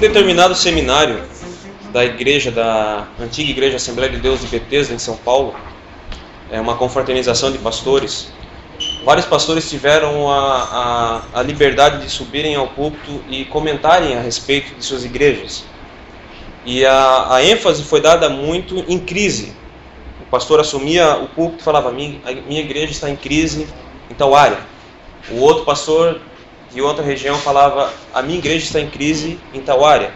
um determinado seminário da antiga Igreja Assembleia de Deus de Bethesda, em São Paulo, uma confraternização de pastores, vários pastores tiveram a liberdade de subirem ao púlpito e comentarem a respeito de suas igrejas. E a ênfase foi dada muito em crise. O pastor assumia o púlpito e falava: a minha igreja está em crise em tal área. O outro pastor de outra região falava: a minha igreja está em crise em tal área.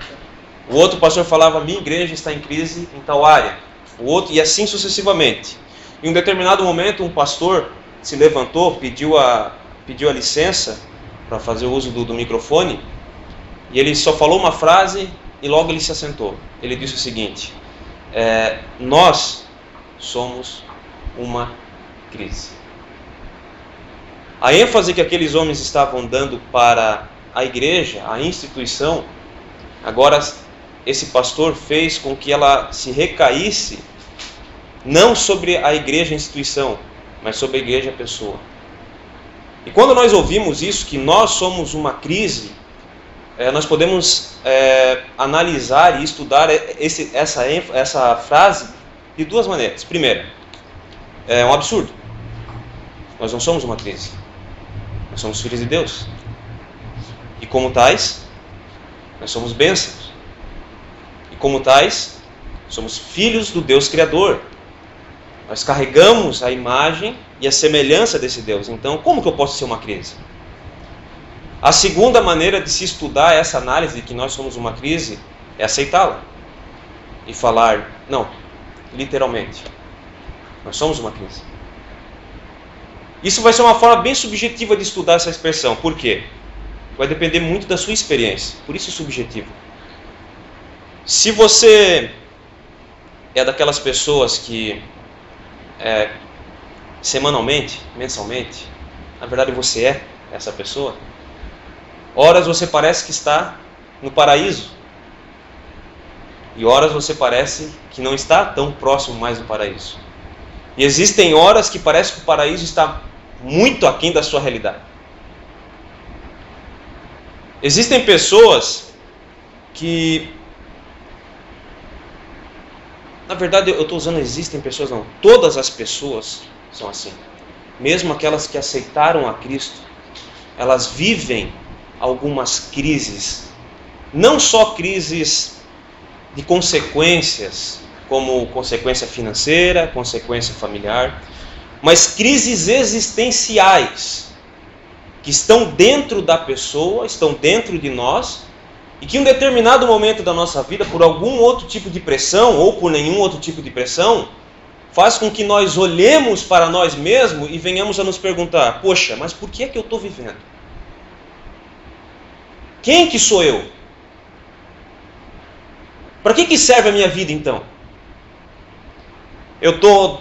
O outro pastor falava: a minha igreja está em crise em tal área. O outro, e assim sucessivamente. Em um determinado momento, um pastor se levantou, pediu a licença para fazer o uso do microfone, e ele só falou uma frase e logo ele se assentou. Ele disse o seguinte: nós somos uma crise. A ênfase que aqueles homens estavam dando para a igreja, a instituição, agora esse pastor fez com que ela se recaísse não sobre a igreja, a instituição, mas sobre a igreja, a pessoa. E quando nós ouvimos isso, que nós somos uma crise, nós podemos analisar e estudar essa frase de duas maneiras. Primeiro, é um absurdo. Nós não somos uma crise. Nós somos filhos de Deus. E como tais, nós somos bênçãos. E como tais, somos filhos do Deus Criador. Nós carregamos a imagem e a semelhança desse Deus. Então, como que eu posso ser uma crise? A segunda maneira de se estudar essa análise de que nós somos uma crise é aceitá-la. E falar: não, literalmente, nós somos uma crise. Isso vai ser uma forma bem subjetiva de estudar essa expressão. Por quê? Vai depender muito da sua experiência. Por isso é subjetivo. Se você é daquelas pessoas que semanalmente, mensalmente, na verdade você é essa pessoa, horas você parece que está no paraíso, e horas você parece que não está tão próximo mais do paraíso. E existem horas que parece que o paraíso está muito aquém da sua realidade. Existem pessoas que, na verdade eu estou usando existem pessoas, não, todas as pessoas são assim. Mesmo aquelas que aceitaram a Cristo, elas vivem algumas crises, não só crises de consequências, como consequência financeira, consequência familiar, mas crises existenciais, que estão dentro da pessoa, estão dentro de nós, e que em um determinado momento da nossa vida, por algum outro tipo de pressão, ou por nenhum outro tipo de pressão, faz com que nós olhemos para nós mesmos e venhamos a nos perguntar: poxa, mas por que é que eu estou vivendo? Quem que sou eu? Para que serve a minha vida então?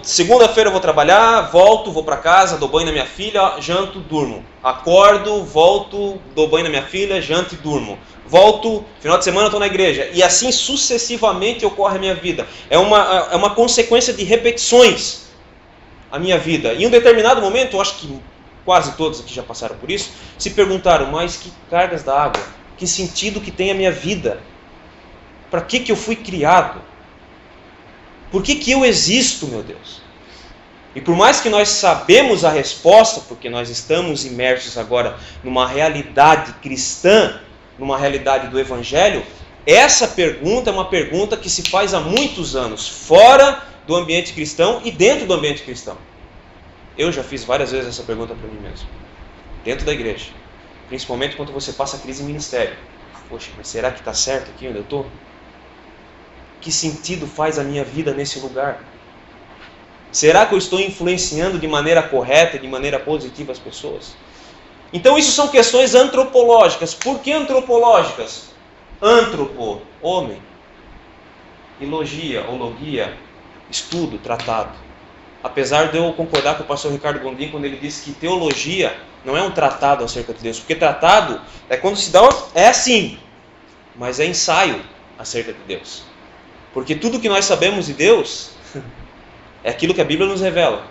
Segunda-feira eu vou trabalhar, volto, vou para casa, dou banho na minha filha, janto, durmo. Acordo, volto, dou banho na minha filha, janto e durmo. Volto, final de semana eu estou na igreja. E assim sucessivamente ocorre a minha vida. É uma consequência de repetições a minha vida. E em um determinado momento, eu acho que quase todos aqui já passaram por isso, se perguntaram: mas que cargas d'água? Que sentido que tem a minha vida? Para que eu fui criado? Por que eu existo, meu Deus? E por mais que nós sabemos a resposta, porque nós estamos imersos agora numa realidade cristã, numa realidade do Evangelho, essa pergunta é uma pergunta que se faz há muitos anos, fora do ambiente cristão e dentro do ambiente cristão. Eu já fiz várias vezes essa pergunta para mim mesmo, dentro da igreja, principalmente quando você passa a crise em ministério. Poxa, mas será que está certo aqui onde eu estou? Que sentido faz a minha vida nesse lugar? Será que eu estou influenciando de maneira correta, de maneira positiva as pessoas? Então isso são questões antropológicas. Por que antropológicas? Antropo, homem. E logia, ou logia, estudo, tratado. Apesar de eu concordar com o pastor Ricardo Gondim quando ele disse que teologia não é um tratado acerca de Deus. Porque tratado é quando se dá, é assim, mas é ensaio acerca de Deus. Porque tudo que nós sabemos de Deus é aquilo que a Bíblia nos revela.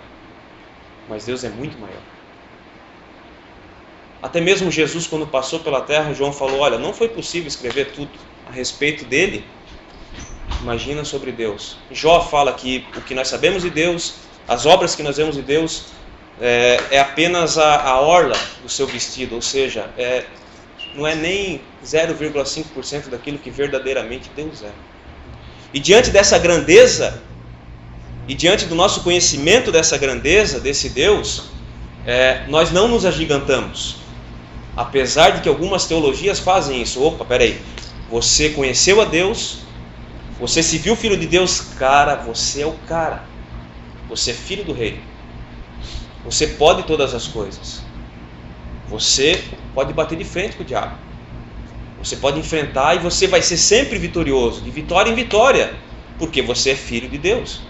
Mas Deus é muito maior. Até mesmo Jesus, quando passou pela terra, João falou: olha, não foi possível escrever tudo a respeito dele, imagina sobre Deus. Jó fala que o que nós sabemos de Deus, as obras que nós vemos de Deus, é apenas a orla do seu vestido, ou seja, não é nem 0,5% daquilo que verdadeiramente Deus é. E diante dessa grandeza, e diante do nosso conhecimento dessa grandeza, desse Deus, nós não nos agigantamos. Apesar de que algumas teologias fazem isso. Opa, peraí, você conheceu a Deus, você se viu filho de Deus, cara, você é o cara. Você é filho do rei. Você pode todas as coisas. Você pode bater de frente com o diabo. Você pode enfrentar e você vai ser sempre vitorioso, de vitória em vitória, porque você é filho de Deus.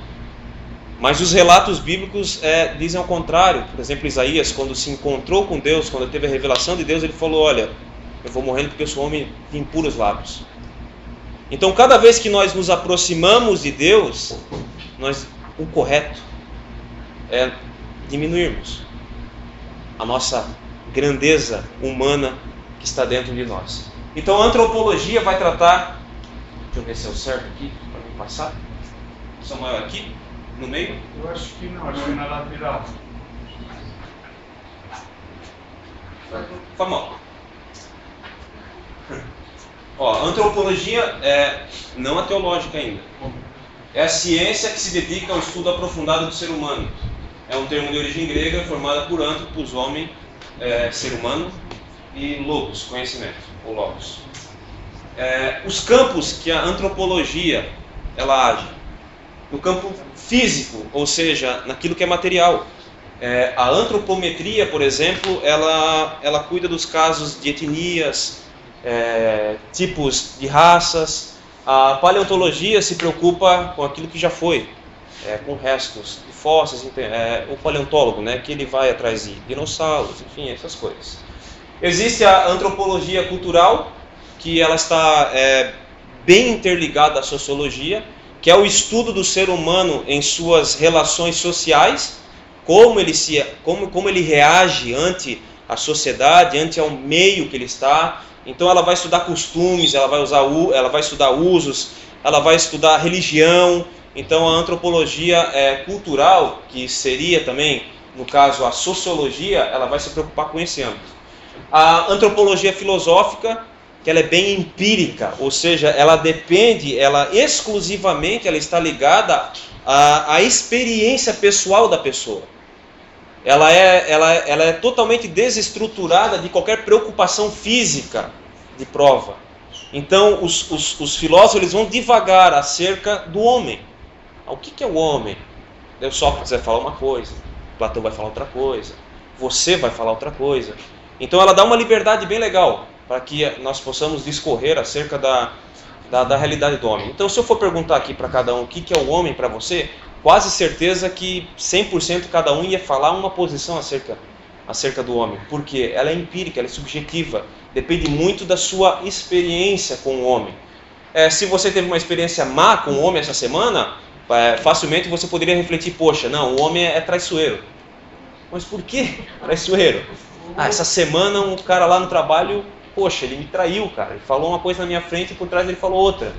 Mas os relatos bíblicos dizem ao contrário. Por exemplo, Isaías, quando se encontrou com Deus, quando teve a revelação de Deus, ele falou: olha, eu vou morrendo porque eu sou homem de impuros lábios. Então, cada vez que nós nos aproximamos de Deus, o correto é diminuirmos a nossa grandeza humana que está dentro de nós. Então, a antropologia vai tratar... Deixa eu ver se é o certo aqui, para me passar. Samuel, aqui, no meio? Eu acho que não, acho que na lateral. Vamos. A antropologia não a teológica ainda. É a ciência que se dedica ao estudo aprofundado do ser humano. É um termo de origem grega formado por anthropos, homem, ser humano, e logos, conhecimento, ou logos. Os campos que a antropologia ela age, no campo físico, ou seja, naquilo que é material. A antropometria, por exemplo, ela cuida dos casos de etnias, tipos de raças. A paleontologia se preocupa com aquilo que já foi, com restos de fósseis. O paleontólogo, que ele vai atrás de dinossauros, enfim, essas coisas. Existe a antropologia cultural, que ela está bem interligada à sociologia, que é o estudo do ser humano em suas relações sociais, como ele reage ante a sociedade, ante ao meio que ele está. Então ela vai estudar costumes, ela vai estudar usos, ela vai estudar religião. Então a antropologia cultural, que seria também, no caso, a sociologia, ela vai se preocupar com esse âmbito. A antropologia filosófica, que ela é bem empírica, ou seja, ela exclusivamente está ligada à experiência pessoal da pessoa. Ela é totalmente desestruturada de qualquer preocupação física de prova. Então, os filósofos eles vão divagar acerca do homem. O que é o homem? Sócrates vai falar uma coisa, Platão vai falar outra coisa, você vai falar outra coisa. Então, ela dá uma liberdade bem legal para que nós possamos discorrer acerca da realidade do homem. Então, se eu for perguntar aqui para cada um o que é o homem para você, quase certeza que 100% cada um ia falar uma posição acerca do homem, porque ela é empírica, ela é subjetiva, depende muito da sua experiência com o homem. Se você teve uma experiência má com o homem essa semana, facilmente você poderia refletir: poxa, não, o homem é traiçoeiro. Mas por que traiçoeiro? Essa semana um cara lá no trabalho, poxa, ele me traiu, cara, ele falou uma coisa na minha frente e por trás ele falou outra.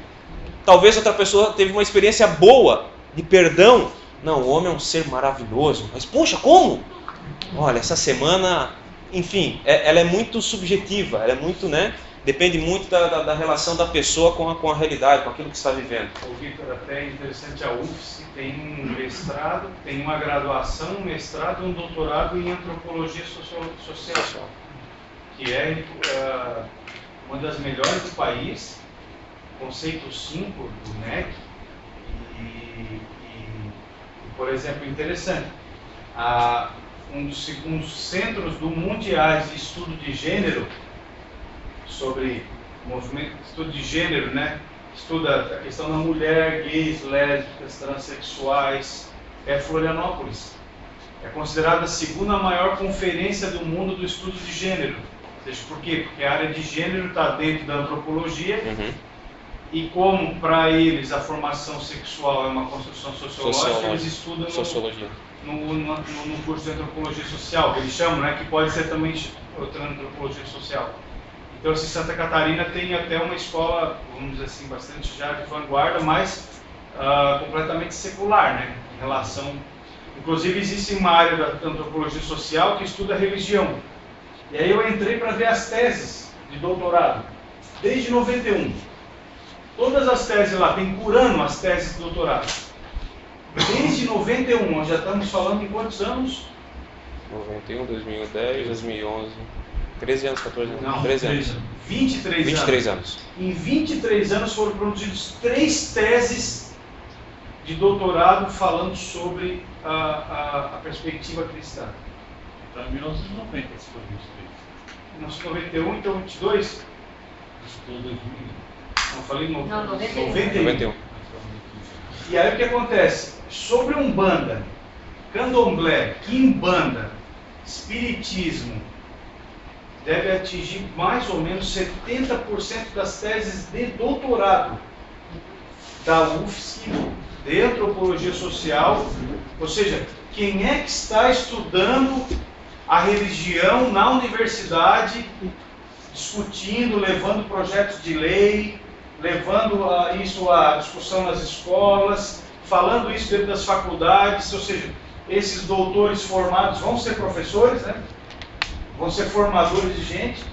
Talvez outra pessoa teve uma experiência boa de perdão. Não, o homem é um ser maravilhoso. Mas, poxa, como? Olha, essa semana... Enfim, ela é muito subjetiva. Ela é muito, depende muito da relação da pessoa com a realidade, com aquilo que está vivendo. O Victor, até é interessante, a UFSC tem um mestrado, tem uma graduação, um mestrado e um doutorado em antropologia social, que é uma das melhores do país, conceito 5 do MEC. Por exemplo, interessante, um dos centros do mundiais de estudo de gênero, sobre movimento de estudo de gênero, estuda a questão da mulher, gays, lésbicas, transexuais, Florianópolis. É considerada a segunda maior conferência do mundo do estudo de gênero. Ou seja, por quê? Porque a área de gênero está dentro da antropologia. E como para eles a formação sexual é uma construção sociológica, eles estudam no curso de antropologia social, que eles chamam, que pode ser também outra antropologia social. Então, assim, Santa Catarina tem até uma escola, vamos dizer assim, bastante já de vanguarda, mas completamente secular, né? Em relação... Inclusive, existe uma área da antropologia social que estuda religião. E aí eu entrei para ver as teses de doutorado, desde 91. Todas as teses lá, tem por ano as teses de doutorado. Desde 91, nós já estamos falando em quantos anos? 91, 2010, 2011... 13 anos, 14 anos? Não, 13 anos. 23 anos. Em 23 anos foram produzidos 3 teses de doutorado falando sobre a perspectiva cristã. Então, em 1990 se foi 23. 1991, então 22? Estou 2000. Não, falei Não, 91. 91. E aí o que acontece? Sobre Umbanda, Candomblé, Quimbanda, Espiritismo, deve atingir mais ou menos 70% das teses de doutorado da UFSC de antropologia social, ou seja, quem é que está estudando a religião na universidade, discutindo, levando projetos de lei, levando isso à discussão nas escolas, falando isso dentro das faculdades, ou seja, esses doutores formados vão ser professores, né? Vão ser formadores de gente.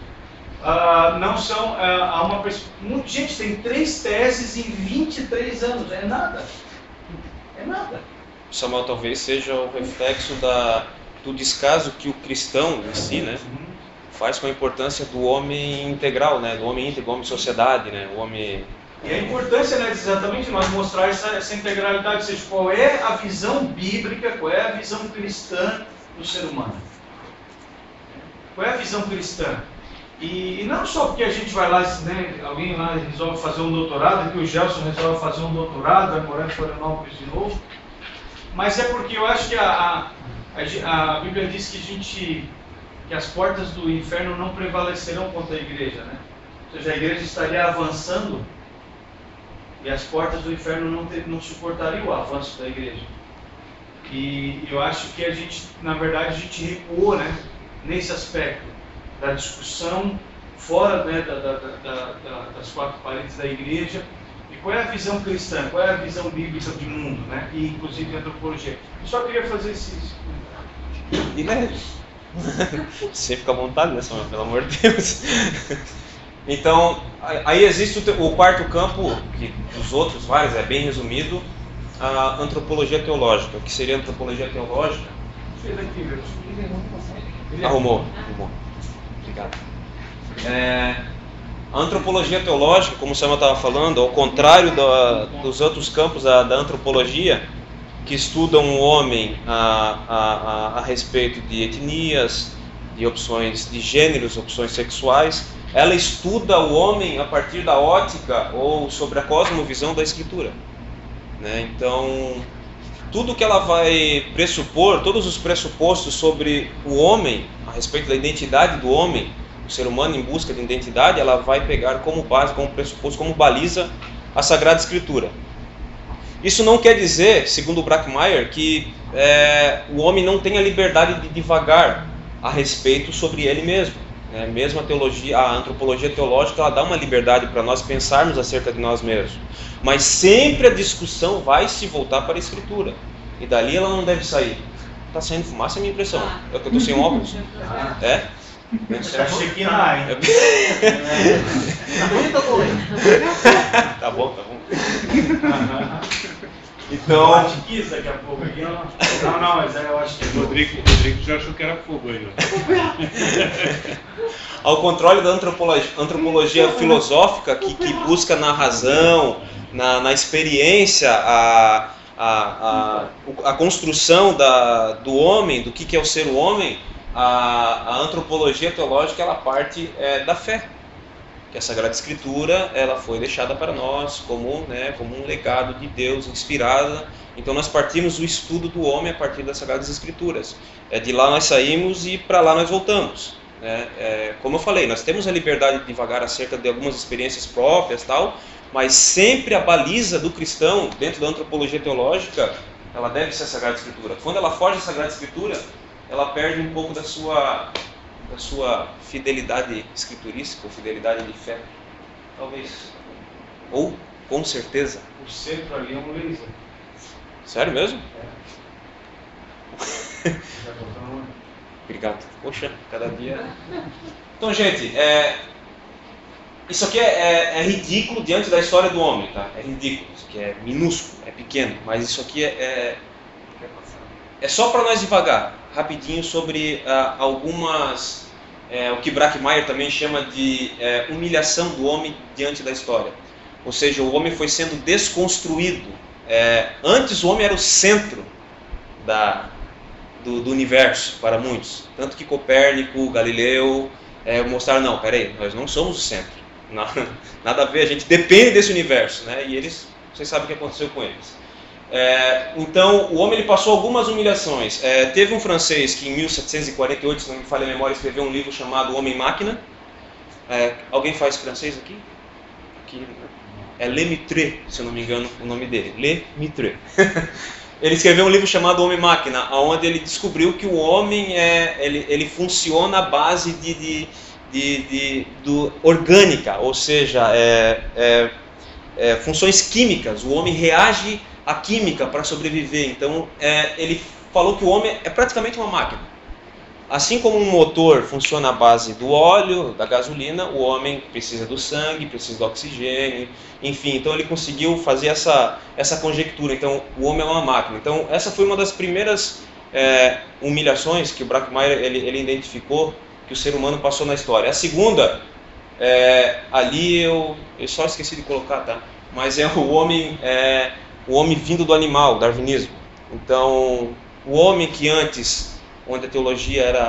Não são muita gente tem 3 teses em 23 anos, é nada. É nada. Samuel, talvez seja o reflexo do descaso que o cristão em si, né, faz com a importância do homem integral, né, do homem íntegro, do homem sociedade, né, o homem... E a importância, né, exatamente nós mostrar essa integralidade, ou seja, qual é a visão bíblica, qual é a visão cristã do ser humano. Qual é a visão cristã? E não só porque a gente vai lá, né, alguém lá resolve fazer um doutorado, que o Gelson resolve fazer um doutorado, vai morar em Florianópolis de novo, mas é porque eu acho que a Bíblia diz que as portas do inferno não prevalecerão contra a igreja, né? Ou seja, a igreja estaria avançando e as portas do inferno não suportariam o avanço da igreja. E eu acho que a gente, na verdade, a gente recuou, né, nesse aspecto da discussão fora, né, das 4 paredes da igreja. E qual é a visão cristã, qual é a visão bíblica de mundo, né? E inclusive de antropologia. Eu só queria fazer esse comentário. E leve. Você fica à vontade, né, Samuel? Pelo amor de Deus. Então, aí existe o quarto campo, que dos outros vários é bem resumido, a antropologia teológica. O que seria antropologia teológica? Arrumou. Obrigado. A antropologia teológica, como o Samuel estava falando, ao contrário dos outros campos da antropologia, que estudam o homem a respeito de etnias, de opções de gêneros, opções sexuais, ela estuda o homem a partir da ótica ou sobre a cosmovisão da Escritura, né? Então, tudo que ela vai pressupor, todos os pressupostos sobre o homem, a respeito da identidade do homem, o ser humano em busca de identidade, ela vai pegar como base, como pressuposto, como baliza a Sagrada Escritura. Isso não quer dizer, segundo o Brackmeyer, que o homem não tem a liberdade de divagar a respeito sobre ele mesmo, né? Mesmo a antropologia teológica, ela dá uma liberdade para nós pensarmos acerca de nós mesmos. Mas sempre a discussão vai se voltar para a Escritura. E dali ela não deve sair. Está saindo fumaça, é a minha impressão. É que eu estou sem óculos. É? Eu achei que não, hein? Tá bom. Então, acho que isso daqui a pouco aqui. Não, mas eu acho que O Rodrigo já achou que era fogo aí, né? Ao contrário da antropologia filosófica, que busca na razão, na experiência, a construção do homem, do que é o ser homem, a antropologia teológica ela parte da fé. Que a Sagrada Escritura ela foi deixada para nós como um legado de Deus, inspirada. Então nós partimos do estudo do homem a partir das Sagradas Escrituras. De lá nós saímos e para lá nós voltamos. Como eu falei, nós temos a liberdade de divagar acerca de algumas experiências próprias, tal, mas sempre a baliza do cristão, dentro da antropologia teológica, ela deve ser a Sagrada Escritura. Quando ela foge da Sagrada Escritura, ela perde um pouco da da sua fidelidade escriturística ou fidelidade de fé? Talvez. Ou, com certeza. O centro ali é um laser. Sério mesmo? Já botamos. Obrigado. Poxa, cada dia... Então, gente, isso aqui é ridículo diante da história do homem, tá? É ridículo, isso aqui é minúsculo, é pequeno, mas isso aqui é só para nós devagar, rapidinho, sobre algumas, o que Brackmeyer também chama de humilhação do homem diante da história. Ou seja, o homem foi sendo desconstruído. Antes o homem era o centro do universo para muitos. Tanto que Copérnico, Galileu mostraram, não, peraí, nós não somos o centro. Nada a ver, a gente depende desse universo, né? E vocês sabem o que aconteceu com eles. Então, o homem ele passou algumas humilhações. Teve um francês que em 1748, se não me falha a memória, escreveu um livro chamado Homem-Máquina. Alguém faz francês aqui? É Lemaitre, se eu não me engano o nome dele. Lemaitre. Ele escreveu um livro chamado Homem-Máquina, onde ele descobriu que o homem ele funciona à base do orgânica, ou seja, funções químicas. O homem reage à química para sobreviver. Então, ele falou que o homem é praticamente uma máquina. Assim como um motor funciona à base do óleo, da gasolina, o homem precisa do sangue, precisa do oxigênio, enfim. Então ele conseguiu fazer essa conjectura. Então o homem é uma máquina. Então essa foi uma das primeiras humilhações que o Brackmeyer ele identificou que o ser humano passou na história. A segunda, ali eu só esqueci de colocar, tá? Mas é o homem vindo do animal, darwinismo. Então o homem que antes, onde a teologia era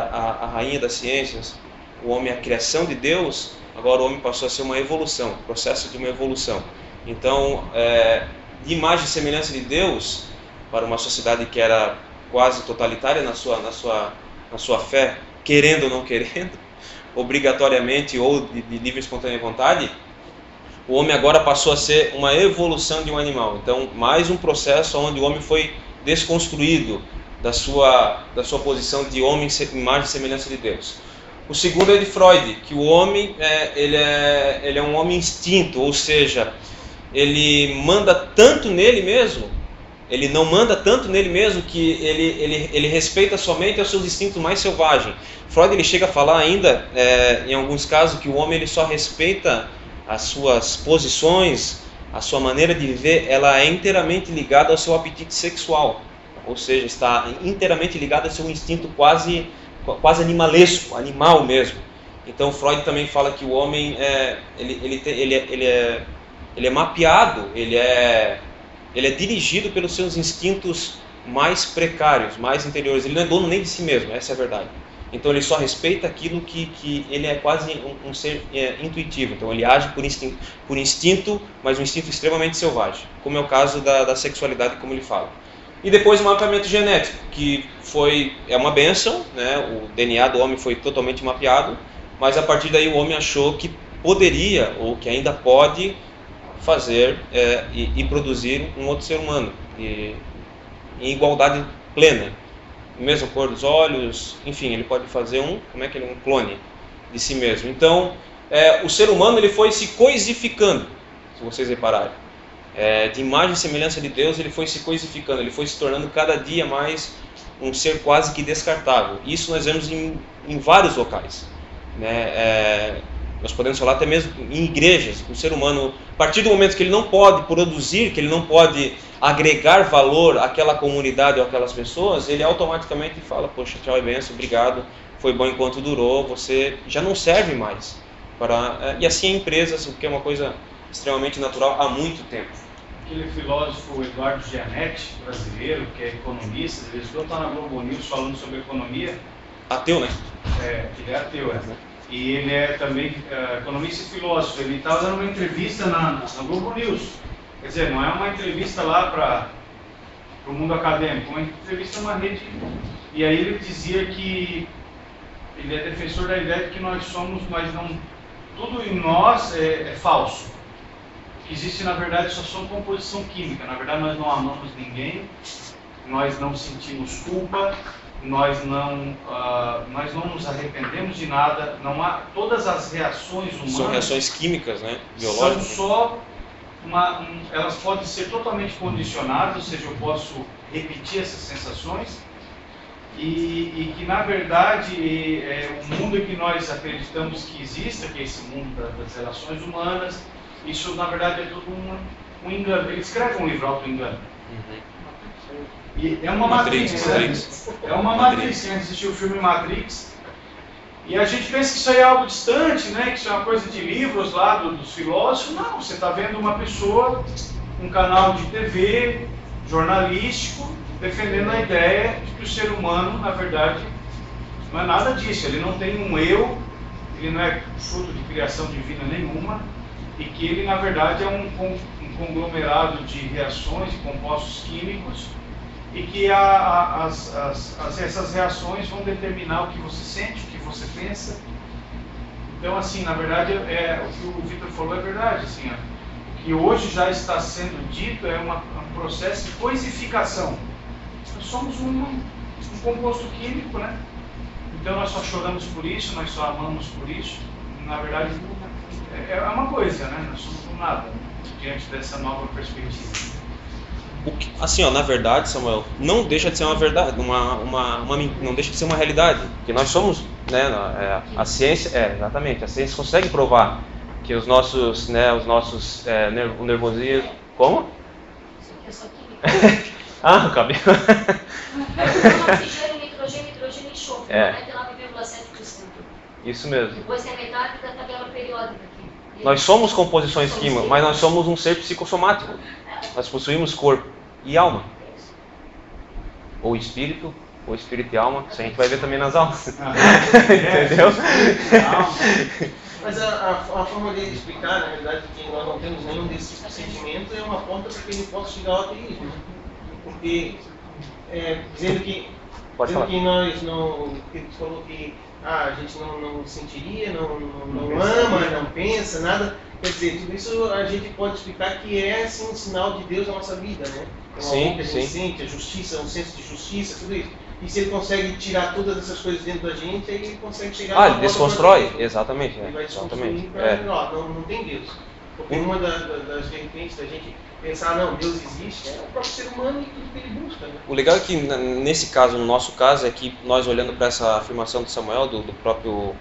a rainha das ciências, o homem é a criação de Deus, agora o homem passou a ser uma evolução, processo de uma evolução. Então, de imagem e semelhança de Deus, para uma sociedade que era quase totalitária na sua fé, querendo ou não querendo, obrigatoriamente ou de livre e espontânea vontade, o homem agora passou a ser uma evolução de um animal. Então, mais um processo onde o homem foi desconstruído da sua posição de homem, imagem e semelhança de Deus. O segundo é de Freud, que o homem ele é um homem instinto, ou seja, ele manda tanto nele mesmo, ele não manda tanto nele mesmo que ele respeita somente os seus instintos mais selvagens. Freud ele chega a falar ainda, em alguns casos, que o homem ele só respeita as suas posições, a sua maneira de viver, ela é inteiramente ligada ao seu apetite sexual. Ou seja, está inteiramente ligado a seu instinto quase animalesco, animal mesmo. Então Freud também fala que o homem ele é mapeado, ele é dirigido pelos seus instintos mais precários, mais interiores. Ele não é dono nem de si mesmo, essa é a verdade. Então ele só respeita aquilo que ele é quase um ser intuitivo. Então ele age por instinto, mas um instinto extremamente selvagem, como é o caso da sexualidade, como ele fala. E depois o mapeamento genético, que é uma bênção, né? O DNA do homem foi totalmente mapeado, mas a partir daí o homem achou que poderia, ou que ainda pode, fazer e produzir um outro ser humano, em igualdade plena. Mesma cor dos olhos, enfim, ele pode fazer um clone de si mesmo. Então, o ser humano ele foi se coisificando, se vocês repararem. De imagem e semelhança de Deus, ele foi se coisificando, ele foi se tornando cada dia mais um ser quase que descartável. Isso nós vemos em vários locais, né? Nós podemos falar até mesmo em igrejas. O ser humano, a partir do momento que ele não pode produzir, que ele não pode agregar valor àquela comunidade ou àquelas pessoas, ele automaticamente fala: poxa, tchau e benção, obrigado, foi bom enquanto durou, você já não serve mais. E assim em empresas, o que é uma coisa extremamente natural há muito tempo. Aquele filósofo Eduardo Gianetti, brasileiro, que é economista, ele está na Globo News falando sobre economia. Ateu, né? Ele é ateu, E ele é também economista e filósofo. Ele estava dando uma entrevista na Globo News. Quer dizer, não é uma entrevista lá para o mundo acadêmico, uma entrevista numa rede. E aí ele dizia que ele é defensor da ideia de que nós somos, mas não... Tudo em nós é falso. O que existe, na verdade, só são composição química. Na verdade, nós não amamos ninguém, nós não sentimos culpa, nós não nos arrependemos de nada, não há, todas as reações humanas São reações químicas, né? são Biológicas. só elas podem ser totalmente condicionadas, ou seja, eu posso repetir essas sensações e que na verdade o mundo em que nós acreditamos que exista, que é esse mundo das relações humanas, isso na verdade é tudo um engano. Ele escreve um livro, Auto-Engano. E é uma Matrix, né? É uma Matrix. Quem assistiu o filme Matrix, e a gente pensa que isso aí é algo distante, né? Que isso é uma coisa de livros lá dos filósofos. Não, você está vendo uma pessoa, um canal de TV jornalístico, defendendo a ideia de que o ser humano, na verdade, não é nada disso. Ele não tem um eu, ele não é fruto de criação divina nenhuma, e que ele, na verdade, é um conglomerado de reações e compostos químicos, e que essas reações vão determinar o que você sente, o que você pensa. Então, assim, na verdade, o que o Victor falou é verdade. Assim, o que hoje já está sendo dito é um processo de coisificação. Nós somos um composto químico, né? Então nós só choramos por isso, nós só amamos por isso. Na verdade, é uma coisa, né? Nós somos um nada diante dessa nova perspectiva. Assim, na verdade, Samuel, não deixa de ser uma verdade, não deixa de ser uma realidade, porque nós somos, né, a ciência, exatamente, a ciência consegue provar que o nervosismo, como? Isso aqui é só química. O cabelo. Oxigênio, nitrogênio e enxofre, 99,7%. Isso mesmo. Depois tem a metade da tabela periódica aqui. Nós somos composições químicas, mas nós somos um ser psicossomático. Nós possuímos corpo e alma. Ou espírito e alma. Isso a gente vai ver também nas aulas. Entendeu? Mas a forma de explicar, na verdade, que nós não temos nenhum desses sentimentos é uma porta para que ele possa chegar ao ateísmo. Porque, dizendo que nós não... Ele falou que a gente não sentiria, não ama, não pensa, nada. Quer dizer, tudo isso a gente pode explicar que é assim, um sinal de Deus na nossa vida, né? É uma Sim, que a gente sente, a justiça, um senso de justiça, tudo isso. E se ele consegue tirar todas essas coisas dentro da gente, aí ele consegue chegar... Ele desconstrói, exatamente. Ele vai Exatamente. desconstruir para não tem Deus. Porque uma das vertentes da gente pensar, não, Deus existe, é o próprio ser humano e tudo que ele busca, né? O legal é que, nesse caso, no nosso caso, é que nós olhando para essa afirmação do Samuel, do próprio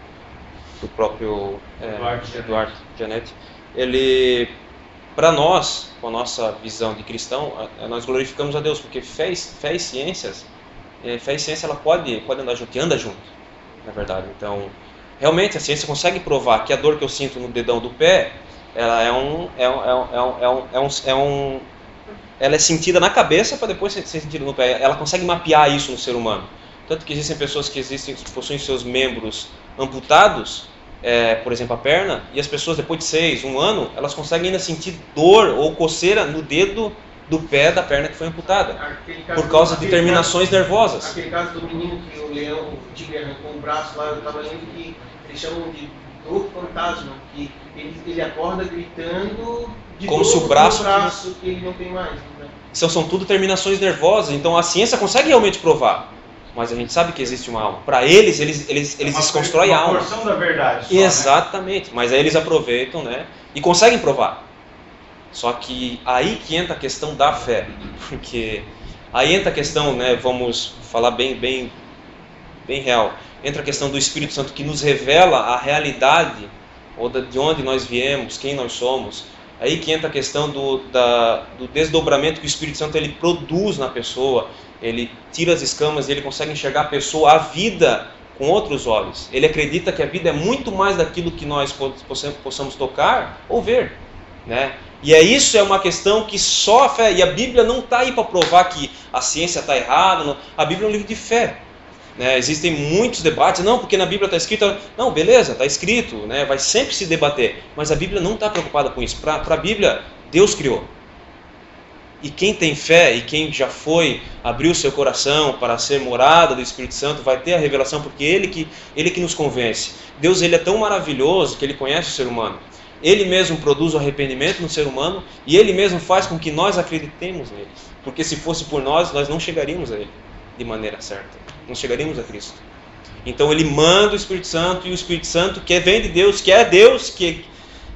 Eduardo Gianetti, ele, para nós, com a nossa visão de cristão, nós glorificamos a Deus, porque fé e ciência ela pode andar junto, e anda junto, na verdade. Então, realmente a ciência consegue provar que a dor que eu sinto no dedão do pé, ela ela é sentida na cabeça para depois ser sentida no pé. Ela consegue mapear isso no ser humano. Tanto que existem pessoas que possuem seus membros amputados, por exemplo a perna, e as pessoas depois de 6, 1 ano, elas conseguem ainda sentir dor ou coceira no dedo do pé da perna que foi amputada, por causa de terminações nervosas. Aquele caso do menino que o tigre arrancou o braço lá, eu estava lendo que eles chamam de dor fantasma, que ele acorda gritando de como dor se o braço que ele não tem mais. Né? São tudo terminações nervosas, então a ciência consegue realmente provar, mas a gente sabe que existe uma alma. Para eles desconstroem a alma. Uma porção da verdade só, exatamente, né? Mas aí eles aproveitam, né? E conseguem provar. Só que aí que entra a questão da fé, porque aí entra a questão, né? Vamos falar bem real. Entra a questão do Espírito Santo que nos revela a realidade, ou de onde nós viemos, quem nós somos. Aí que entra a questão do desdobramento que o Espírito Santo ele produz na pessoa. Ele tira as escamas e ele consegue enxergar a pessoa, a vida, com outros olhos. Ele acredita que a vida é muito mais daquilo que nós possamos tocar ou ver, né? E isso é uma questão que só a fé, e a Bíblia não está aí para provar que a ciência está errada, não. A Bíblia é um livro de fé. Né? Existem muitos debates, não, porque na Bíblia está escrito, não, beleza, está escrito, né? Vai sempre se debater, mas a Bíblia não está preocupada com isso. Para a Bíblia, Deus criou. E quem tem fé e quem já abriu seu coração para ser morada do Espírito Santo, vai ter a revelação, porque ele que nos convence. Deus ele é tão maravilhoso que ele conhece o ser humano. Ele mesmo produz o arrependimento no ser humano e ele mesmo faz com que nós acreditemos nele. Porque se fosse por nós não chegaríamos a ele. de maneira certa. Não chegaríamos a Cristo. Então Ele manda o Espírito Santo, e o Espírito Santo, que vem de Deus, que é Deus, que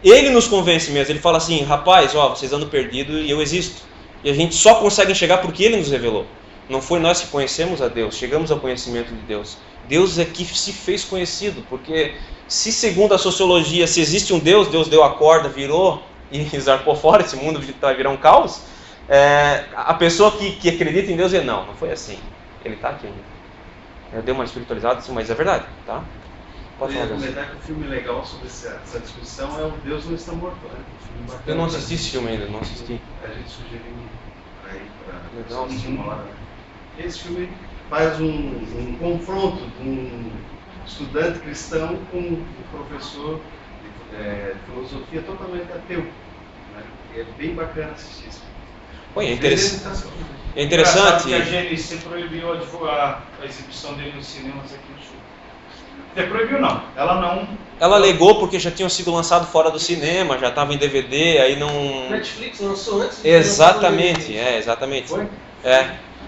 Ele nos convence mesmo. Ele fala assim: rapaz, vocês andam perdidos e eu existo. E a gente só consegue enxergar porque Ele nos revelou. Não foi nós que conhecemos a Deus, chegamos ao conhecimento de Deus. Deus é que se fez conhecido, porque se segundo a sociologia, se existe um Deus, Deus deu a corda, virou e zarpou fora, esse mundo vai virar um caos, a pessoa que acredita em Deus diz: não foi assim, Ele está aqui ainda. Eu dei uma espiritualizada, mas é verdade, tá? Pode falar. Eu ia comentar que o filme legal sobre essa discussão é o Deus Não Está Morto, né? Eu não assisti esse filme ainda, não assisti. A gente sugeriu aí para estimular. Esse filme faz um confronto de um estudante cristão com um professor de filosofia totalmente ateu, né? E é bem bacana assistir isso. É interessante. É interessante. Que a GNC proibiu a exibição dele nos cinemas aqui no Sul. Proibiu não, ela alegou porque já tinham sido lançados fora do cinema, já estava em DVD, aí não... Netflix lançou antes? Exatamente, exatamente. Foi?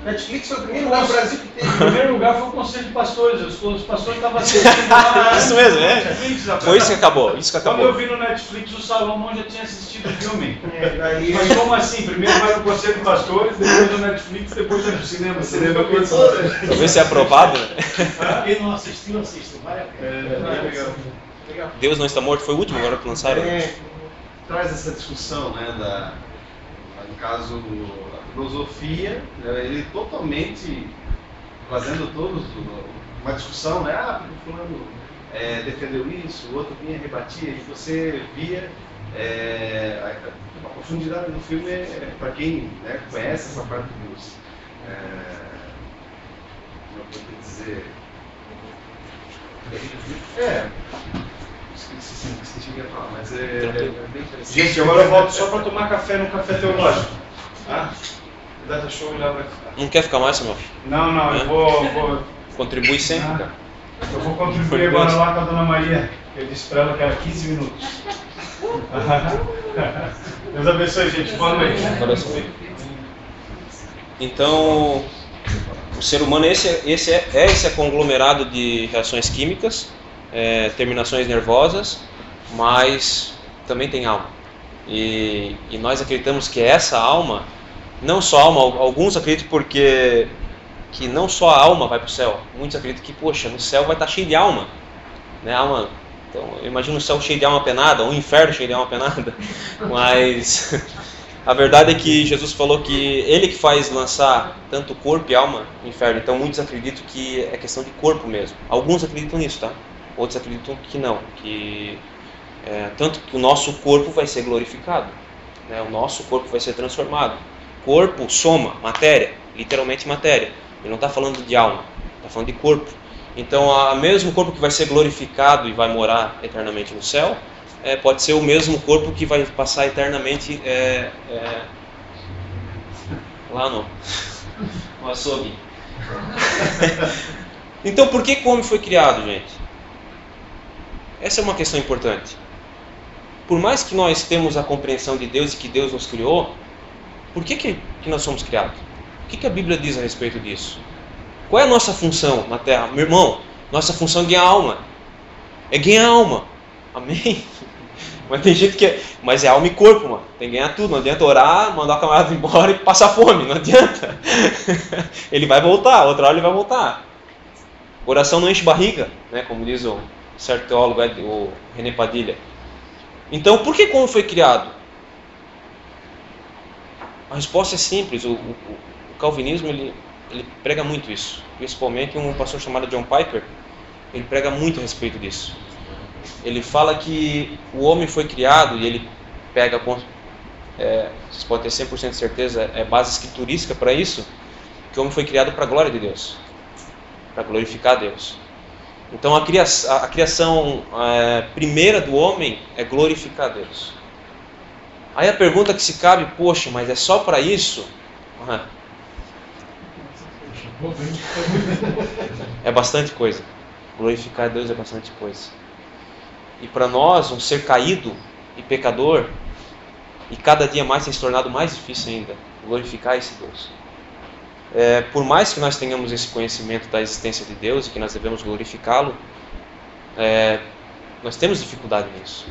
Netflix foi o primeiro lugar no Brasil que teve. O primeiro lugar foi o Conselho de Pastores. Os pastores estavam assistindo lá. Isso mesmo, Foi isso que acabou. Quando eu vi no Netflix, o Salomão já tinha assistido o filme. Mas como assim? Primeiro vai no Conselho de Pastores, depois no Netflix, depois no cinema. Talvez seja aprovado, né? Quem não assistiu, assista. Vai a pena. Deus Não Está Morto foi o último agora que lançaram. Traz essa discussão, né, no caso, a filosofia, né, ele totalmente fazendo todos uma discussão, né? Porque o fulano defendeu isso, o outro vinha rebatia, e você via a profundidade do filme, para quem, né, conhece essa parte dos... como eu posso dizer... Esqueci o que ia falar, mas é bem interessante. Gente, agora eu volto só para tomar café no Café Teológico. Data show já vai ficar. Não quer ficar mais, Samuel? Não, eu vou... Contribui sempre, cara. Eu vou contribuir agora lá com a Dona Maria, que eu disse para ela que era 15 minutos. Deus abençoe, gente. Boa noite. Então, o ser humano esse é conglomerado de reações químicas, terminações nervosas, mas também tem alma. E nós acreditamos que essa alma, não só a alma, alguns acreditam que não só a alma vai para o céu, muitos acreditam que, poxa, no céu vai estar cheio de alma, né? Alma, então, eu imagino o céu cheio de alma penada, ou o inferno cheio de alma penada, mas a verdade é que Jesus falou que Ele que faz lançar tanto corpo e alma no inferno, então muitos acreditam que é questão de corpo mesmo. Alguns acreditam nisso, tá? Outros acreditam que não, que tanto que o nosso corpo vai ser glorificado, né? O nosso corpo vai ser transformado. Corpo, soma, matéria, literalmente matéria. Ele não está falando de alma, está falando de corpo. Então, o mesmo corpo que vai ser glorificado e vai morar eternamente no céu, pode ser o mesmo corpo que vai passar eternamente lá no açougue. Então, por que o homem foi criado, gente? Essa é uma questão importante. Por mais que nós temos a compreensão de Deus e que Deus nos criou, por que nós somos criados? O que a Bíblia diz a respeito disso? Qual é a nossa função na Terra? Meu irmão, nossa função é ganhar alma. É ganhar alma. Amém? Mas tem gente que mas é alma e corpo, mano. Tem que ganhar tudo. Não adianta orar, mandar o camarada embora e passar fome. Não adianta. Ele vai voltar, outra hora ele vai voltar. Oração não enche barriga, né? Como diz o certo teólogo, o René Padilha. Então, por que o homem foi criado? A resposta é simples. O calvinismo ele prega muito isso. Principalmente um pastor chamado John Piper, ele prega muito a respeito disso. Ele fala que o homem foi criado, e ele pega, vocês podem ter 100% de certeza, base escriturística para isso, que o homem foi criado para a glória de Deus, para glorificar Deus. Então a criação primeira do homem é glorificar Deus. Aí a pergunta que se cabe, poxa, mas é só para isso? É bastante coisa. Glorificar Deus é bastante coisa. E para nós, um ser caído e pecador, e cada dia mais tem se tornado mais difícil ainda, glorificar esse Deus. por mais que nós tenhamos esse conhecimento da existência de Deus e que nós devemos glorificá-lo, nós temos dificuldade nisso.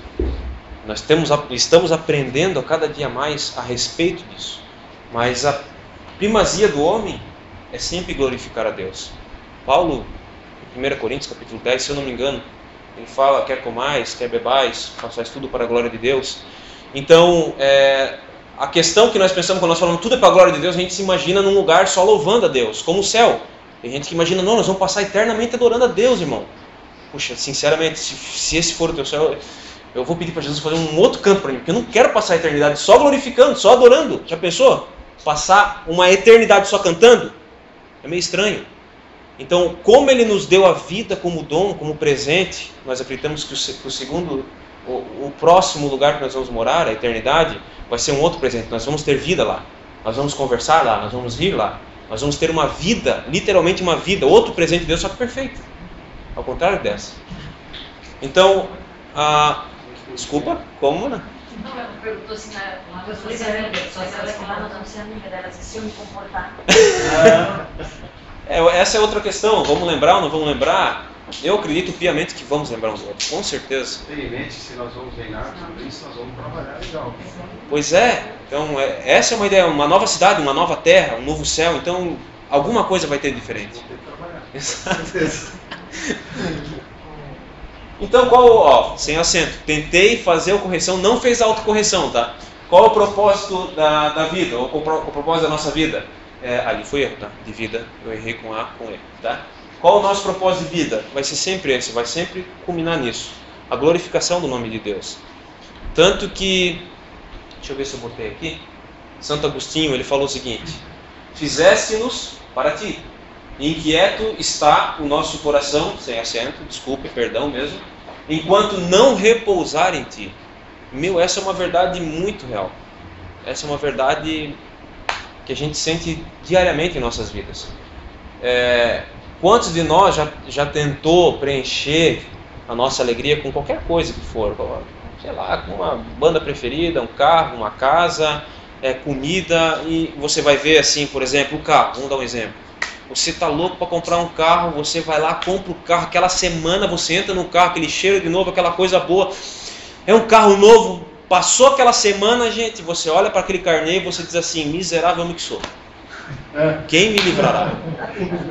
Estamos aprendendo a cada dia mais a respeito disso. Mas a primazia do homem é sempre glorificar a Deus. Paulo, em 1 Coríntios capítulo 10, se eu não me engano, ele fala: quer comais, quer bebais, façais tudo para a glória de Deus. Então, a questão que nós pensamos quando nós falamos tudo é para a glória de Deus, a gente se imagina num lugar só louvando a Deus, como o céu. Tem gente que imagina: não, nós vamos passar eternamente adorando a Deus, irmão. Puxa, sinceramente, se esse for o teu céu, eu vou pedir para Jesus fazer um outro campo para mim, porque eu não quero passar a eternidade só glorificando, só adorando. Já pensou? Passar uma eternidade só cantando? É meio estranho. Então, como Ele nos deu a vida como dom, como presente, nós acreditamos que o próximo lugar que nós vamos morar, a eternidade, vai ser um outro presente. Nós vamos ter vida lá, nós vamos conversar lá, nós vamos rir lá, nós vamos ter uma vida, literalmente uma vida, outro presente de Deus, só que perfeito, ao contrário dessa. Então, desculpa, como, né? Não, ela perguntou assim, uma coisa que elas não estão sendo amigas delas, se eu me comportar. Essa é outra questão, vamos lembrar ou não vamos lembrar? Eu acredito piamente que vamos lembrar um do outro, com certeza. Tenha em mente, se nós vamos reinar sobre isso, nós vamos trabalhar legal. Pois é, então essa é uma ideia, uma nova cidade, uma nova terra, um novo céu, então alguma coisa vai ter diferente. Vamos ter que trabalhar. Exato. Então sem acento, tentei fazer a correção, não fez a autocorreção, tá? Qual é o propósito da vida, ou o propósito da nossa vida? Ali foi erro, tá? De vida, eu errei com A, com E, tá? Qual o nosso propósito de vida? Vai ser sempre esse, vai sempre culminar nisso. A glorificação do nome de Deus. Tanto que, deixa eu ver se eu botei aqui, Santo Agostinho, ele falou o seguinte: fizeste-nos para ti, inquieto está o nosso coração, sem acento, desculpe, perdão mesmo, enquanto não repousar em ti. Essa é uma verdade muito real. Essa é uma verdade que a gente sente diariamente em nossas vidas. Quantos de nós já tentou preencher a nossa alegria com qualquer coisa que for? Sei lá, com uma banda preferida, um carro, uma casa, comida, e você vai ver assim, por exemplo, o carro, vamos dar um exemplo. Você está louco para comprar um carro, você vai lá, compra o carro, aquela semana você entra no carro, aquele cheiro de novo, aquela coisa boa. É um carro novo, passou aquela semana, gente, você olha para aquele carnê e você diz assim: miserável homem que sou. Quem me livrará?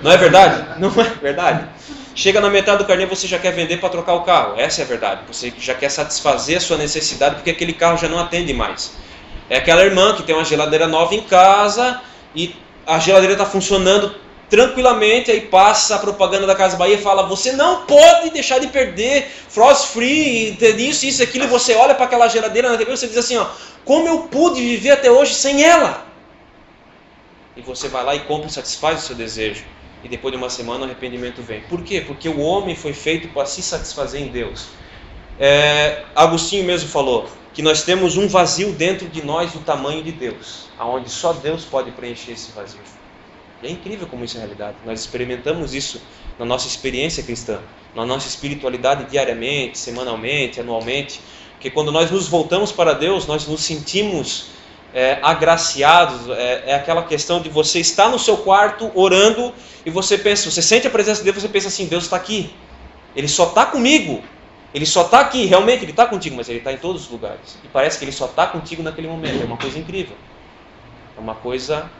Não é verdade? Não é verdade? Chega na metade do carnê, você já quer vender para trocar o carro. Essa é a verdade. Você já quer satisfazer a sua necessidade porque aquele carro já não atende mais. É aquela irmã que tem uma geladeira nova em casa e a geladeira está funcionando tranquilamente, aí passa a propaganda da Casa Bahia e fala: você não pode deixar de perder, frost free, isso, aquilo, e você olha para aquela geladeira na TV e você diz assim: como eu pude viver até hoje sem ela? E você vai lá e compra e satisfaz o seu desejo. E depois de uma semana o arrependimento vem. Por quê? Porque o homem foi feito para se satisfazer em Deus. Agostinho mesmo falou que nós temos um vazio dentro de nós do tamanho de Deus, aonde só Deus pode preencher esse vazio. E é incrível como isso é realidade. Nós experimentamos isso na nossa experiência cristã, na nossa espiritualidade diariamente, semanalmente, anualmente, que quando nós nos voltamos para Deus, nós nos sentimos agraciados. É aquela questão de você estar no seu quarto orando e você sente a presença de Deus, você pensa assim: Deus está aqui, Ele só está comigo, Ele só está aqui, realmente Ele está contigo, mas Ele está em todos os lugares. E parece que Ele só está contigo naquele momento. É uma coisa incrível. É uma coisa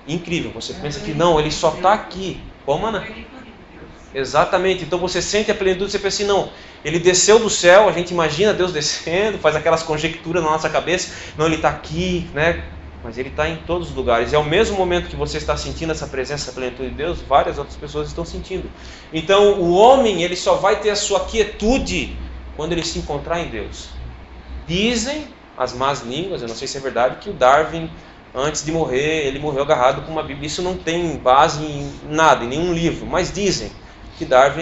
incrível. Você pensa que não, Ele só está aqui. Como, Ana? Exatamente. Então você sente a plenitude, você pensa assim: não, Ele desceu do céu, a gente imagina Deus descendo, faz aquelas conjecturas na nossa cabeça. Não, Ele está aqui, né? Mas Ele está em todos os lugares. E ao mesmo momento que você está sentindo essa presença, essa plenitude de Deus, várias outras pessoas estão sentindo. Então o homem, ele só vai ter a sua quietude quando ele se encontrar em Deus. Dizem as más línguas, eu não sei se é verdade, que o Darwin, antes de morrer, ele morreu agarrado com uma Bíblia. Isso não tem base em nada, em nenhum livro, mas dizem que Darwin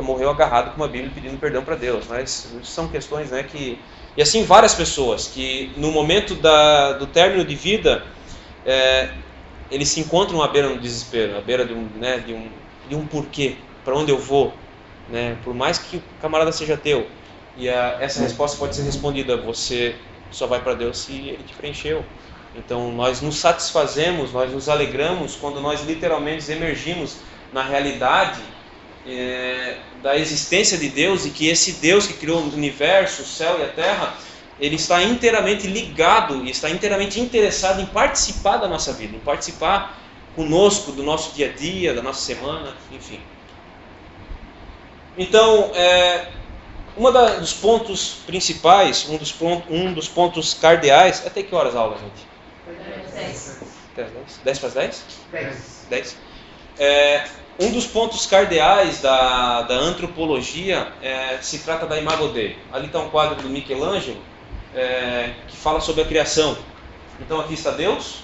morreu agarrado com uma Bíblia pedindo perdão para Deus. Mas são questões, né, que... E assim várias pessoas que no momento do término de vida, eles se encontram à beira do desespero, à beira de um porquê, para onde eu vou, né? Por mais que o camarada seja teu. E essa resposta pode ser respondida: você só vai para Deus se Ele te preencheu. Então nós nos satisfazemos, nós nos alegramos quando nós literalmente emergimos na realidade da existência de Deus, e que esse Deus que criou o universo, o céu e a terra, ele está inteiramente ligado e está inteiramente interessado em participar da nossa vida, em participar conosco do nosso dia a dia, da nossa semana, enfim. Então, dos pontos principais, um dos pontos cardeais, até que horas a aula, gente? 10 para as 10? 10. Um dos pontos cardeais da antropologia se trata da Imago Dei. Ali está um quadro do Michelangelo que fala sobre a criação. Então aqui está Deus,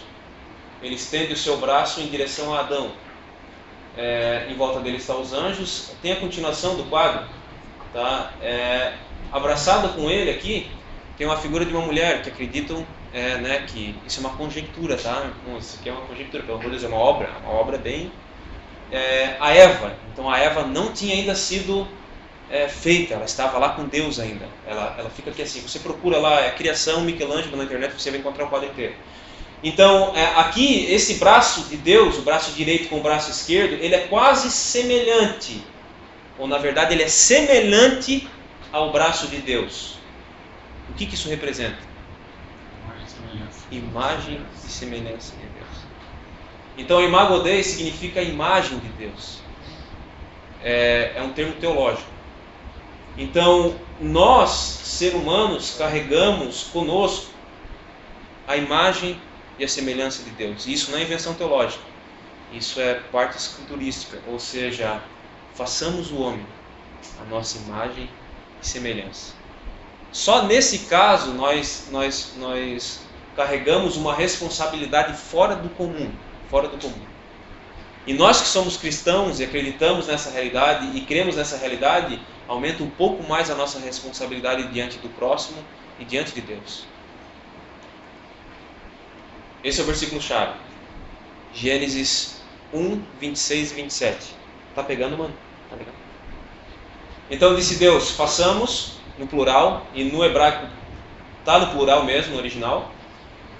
ele estende o seu braço em direção a Adão. Em volta dele estão os anjos. Tem a continuação do quadro, tá? Abraçada com ele aqui tem uma figura de uma mulher que acreditam que isso é uma conjectura, tá? Isso aqui é uma conjectura, pelo amor de Deus, é uma obra bem... a Eva. Então a Eva não tinha ainda sido feita, ela estava lá com Deus ainda. Ela fica aqui assim, você procura lá, criação Michelangelo na internet, você vai encontrar o quadro inteiro. Então aqui, esse braço de Deus, o braço direito com o braço esquerdo, ele é quase semelhante, ou na verdade ele é semelhante ao braço de Deus. O que isso representa? Imagem e semelhança de Deus. Então, Imago Dei significa imagem de Deus. É um termo teológico. Então, nós, seres humanos, carregamos conosco a imagem e a semelhança de Deus. E isso não é invenção teológica. Isso é parte escriturística. Ou seja, façamos o homem a nossa imagem e semelhança. Só nesse caso nós carregamos uma responsabilidade fora do comum. E nós que somos cristãos e acreditamos nessa realidade e cremos nessa realidade, aumenta um pouco mais a nossa responsabilidade diante do próximo e diante de Deus. Esse é o versículo-chave. Gênesis 1, 26 e 27. Tá pegando, mano? Tá pegando? Então disse Deus, façamos, no plural, e no hebraico está no plural mesmo, no original.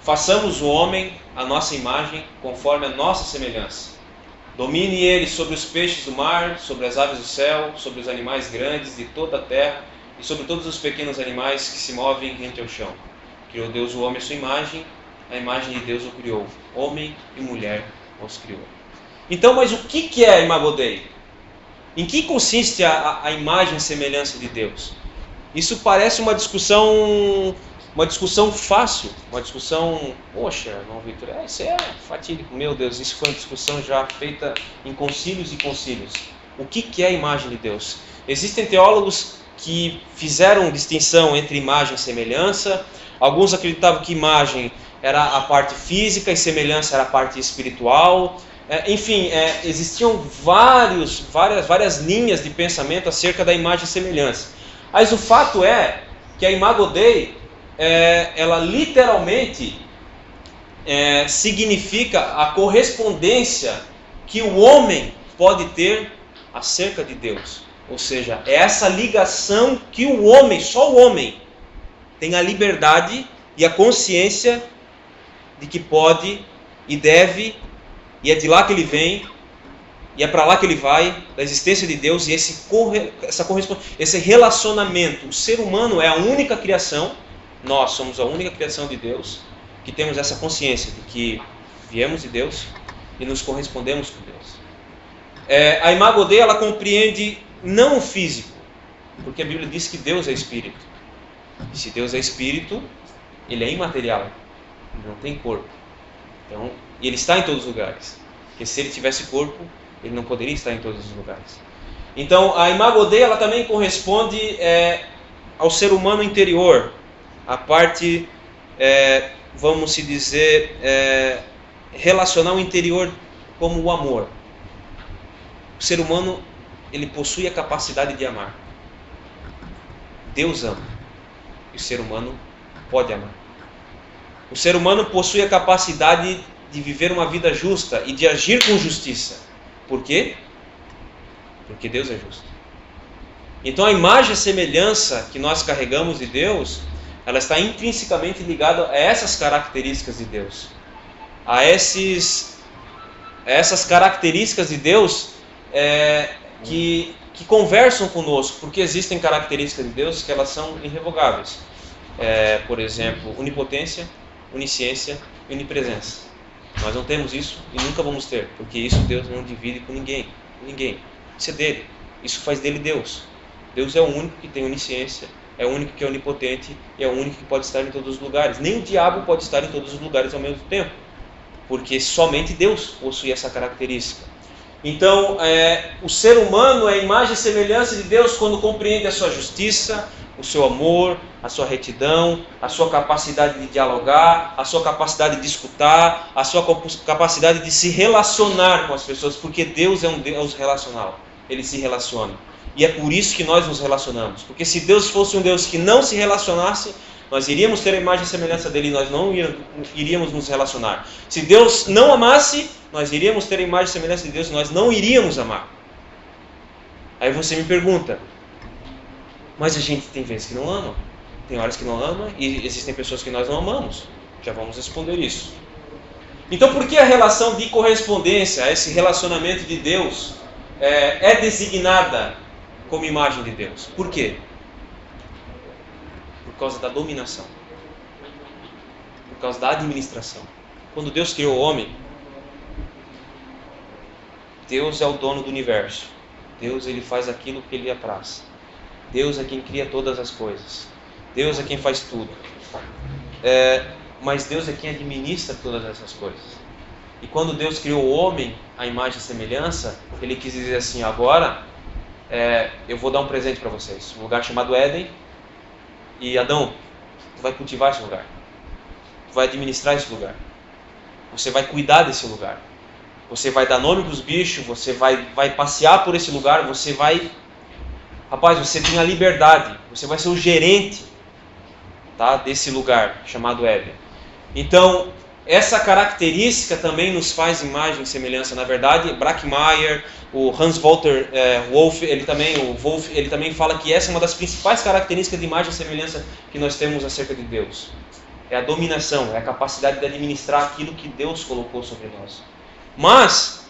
Façamos o homem a nossa imagem, conforme a nossa semelhança. Domine ele sobre os peixes do mar, sobre as aves do céu, sobre os animais grandes de toda a terra e sobre todos os pequenos animais que se movem entre o chão. Criou Deus o homem à sua imagem, a imagem de Deus o criou. Homem e mulher os criou. Então, mas o que é a Imago Dei? Em que consiste a imagem e semelhança de Deus? Isso parece uma discussão fácil, uma discussão, poxa, irmão Victor, isso é fatídico, meu Deus, isso foi uma discussão já feita em concílios e concílios. O que é a imagem de Deus? Existem teólogos que fizeram distinção entre imagem e semelhança. Alguns acreditavam que imagem era a parte física e semelhança era a parte espiritual. Enfim, existiam várias linhas de pensamento acerca da imagem e semelhança. Mas o fato é que a Imago Dei, ela literalmente significa a correspondência que o homem pode ter acerca de Deus. Ou seja, é essa ligação que o homem, só o homem, tem a liberdade e a consciência de que pode e deve, e é de lá que ele vem, e é para lá que ele vai, da existência de Deus, e esse relacionamento. O ser humano é a única criação, nós somos a única criação de Deus, que temos essa consciência de que viemos de Deus e nos correspondemos com Deus. A Imago Dei, ela compreende não o físico, porque a Bíblia diz que Deus é espírito. E se Deus é espírito, ele é imaterial, ele não tem corpo. Então, e ele está em todos os lugares. Porque se ele tivesse corpo, ele não poderia estar em todos os lugares. Então, a Imago Dei, ela também corresponde ao ser humano interior, a parte, vamos se dizer, relacional interior, como o amor. O ser humano, ele possui a capacidade de amar. Deus ama. E o ser humano pode amar. O ser humano possui a capacidade de viver uma vida justa e de agir com justiça. Por quê? Porque Deus é justo. Então a imagem e semelhança que nós carregamos de Deus ela está intrinsecamente ligada a essas características de Deus. A essas características de Deus que conversam conosco, porque existem características de Deus que elas são irrevogáveis. Por exemplo, onipotência, onisciência e onipresença. Nós não temos isso e nunca vamos ter, porque isso Deus não divide com ninguém. Isso é dele. Isso faz dele Deus. Deus é o único que tem onisciência, é o único que é onipotente e é o único que pode estar em todos os lugares. Nem o diabo pode estar em todos os lugares ao mesmo tempo, porque somente Deus possui essa característica. Então, o ser humano é a imagem e semelhança de Deus quando compreende a sua justiça, o seu amor, a sua retidão, a sua capacidade de dialogar, a sua capacidade de escutar, a sua capacidade de se relacionar com as pessoas, porque Deus é um Deus relacional, Ele se relaciona. E é por isso que nós nos relacionamos, porque se Deus fosse um Deus que não se relacionasse, nós iríamos ter a imagem e semelhança dele e nós não iríamos nos relacionar. Se Deus não amasse, nós iríamos ter a imagem e semelhança de Deus e nós não iríamos amar. Aí você me pergunta, mas a gente tem vezes que não ama, tem horas que não ama e existem pessoas que nós não amamos. Já vamos responder isso. Então por que a relação de correspondência, esse relacionamento de Deus, é designada como imagem de Deus? Por quê? Por causa da dominação, por causa da administração. Quando Deus criou o homem, Deus é o dono do universo. Deus, ele faz aquilo que ele apraz. Deus é quem cria todas as coisas. Deus é quem faz tudo. Mas Deus é quem administra todas essas coisas. E quando Deus criou o homem, a imagem e semelhança, ele quis dizer assim, agora eu vou dar um presente para vocês. Um lugar chamado Éden. E Adão, tu vai cultivar esse lugar. Tu vai administrar esse lugar. Você vai cuidar desse lugar. Você vai dar nome para os bichos, você vai passear por esse lugar, você vai... Rapaz, você tem a liberdade, você vai ser o gerente, tá, desse lugar chamado Éden. Então, essa característica também nos faz imagem e semelhança. Na verdade, Brackmeyer, o Hans-Walter Wolff, ele também fala que essa é uma das principais características de imagem e semelhança que nós temos acerca de Deus. É a dominação, é a capacidade de administrar aquilo que Deus colocou sobre nós. Mas,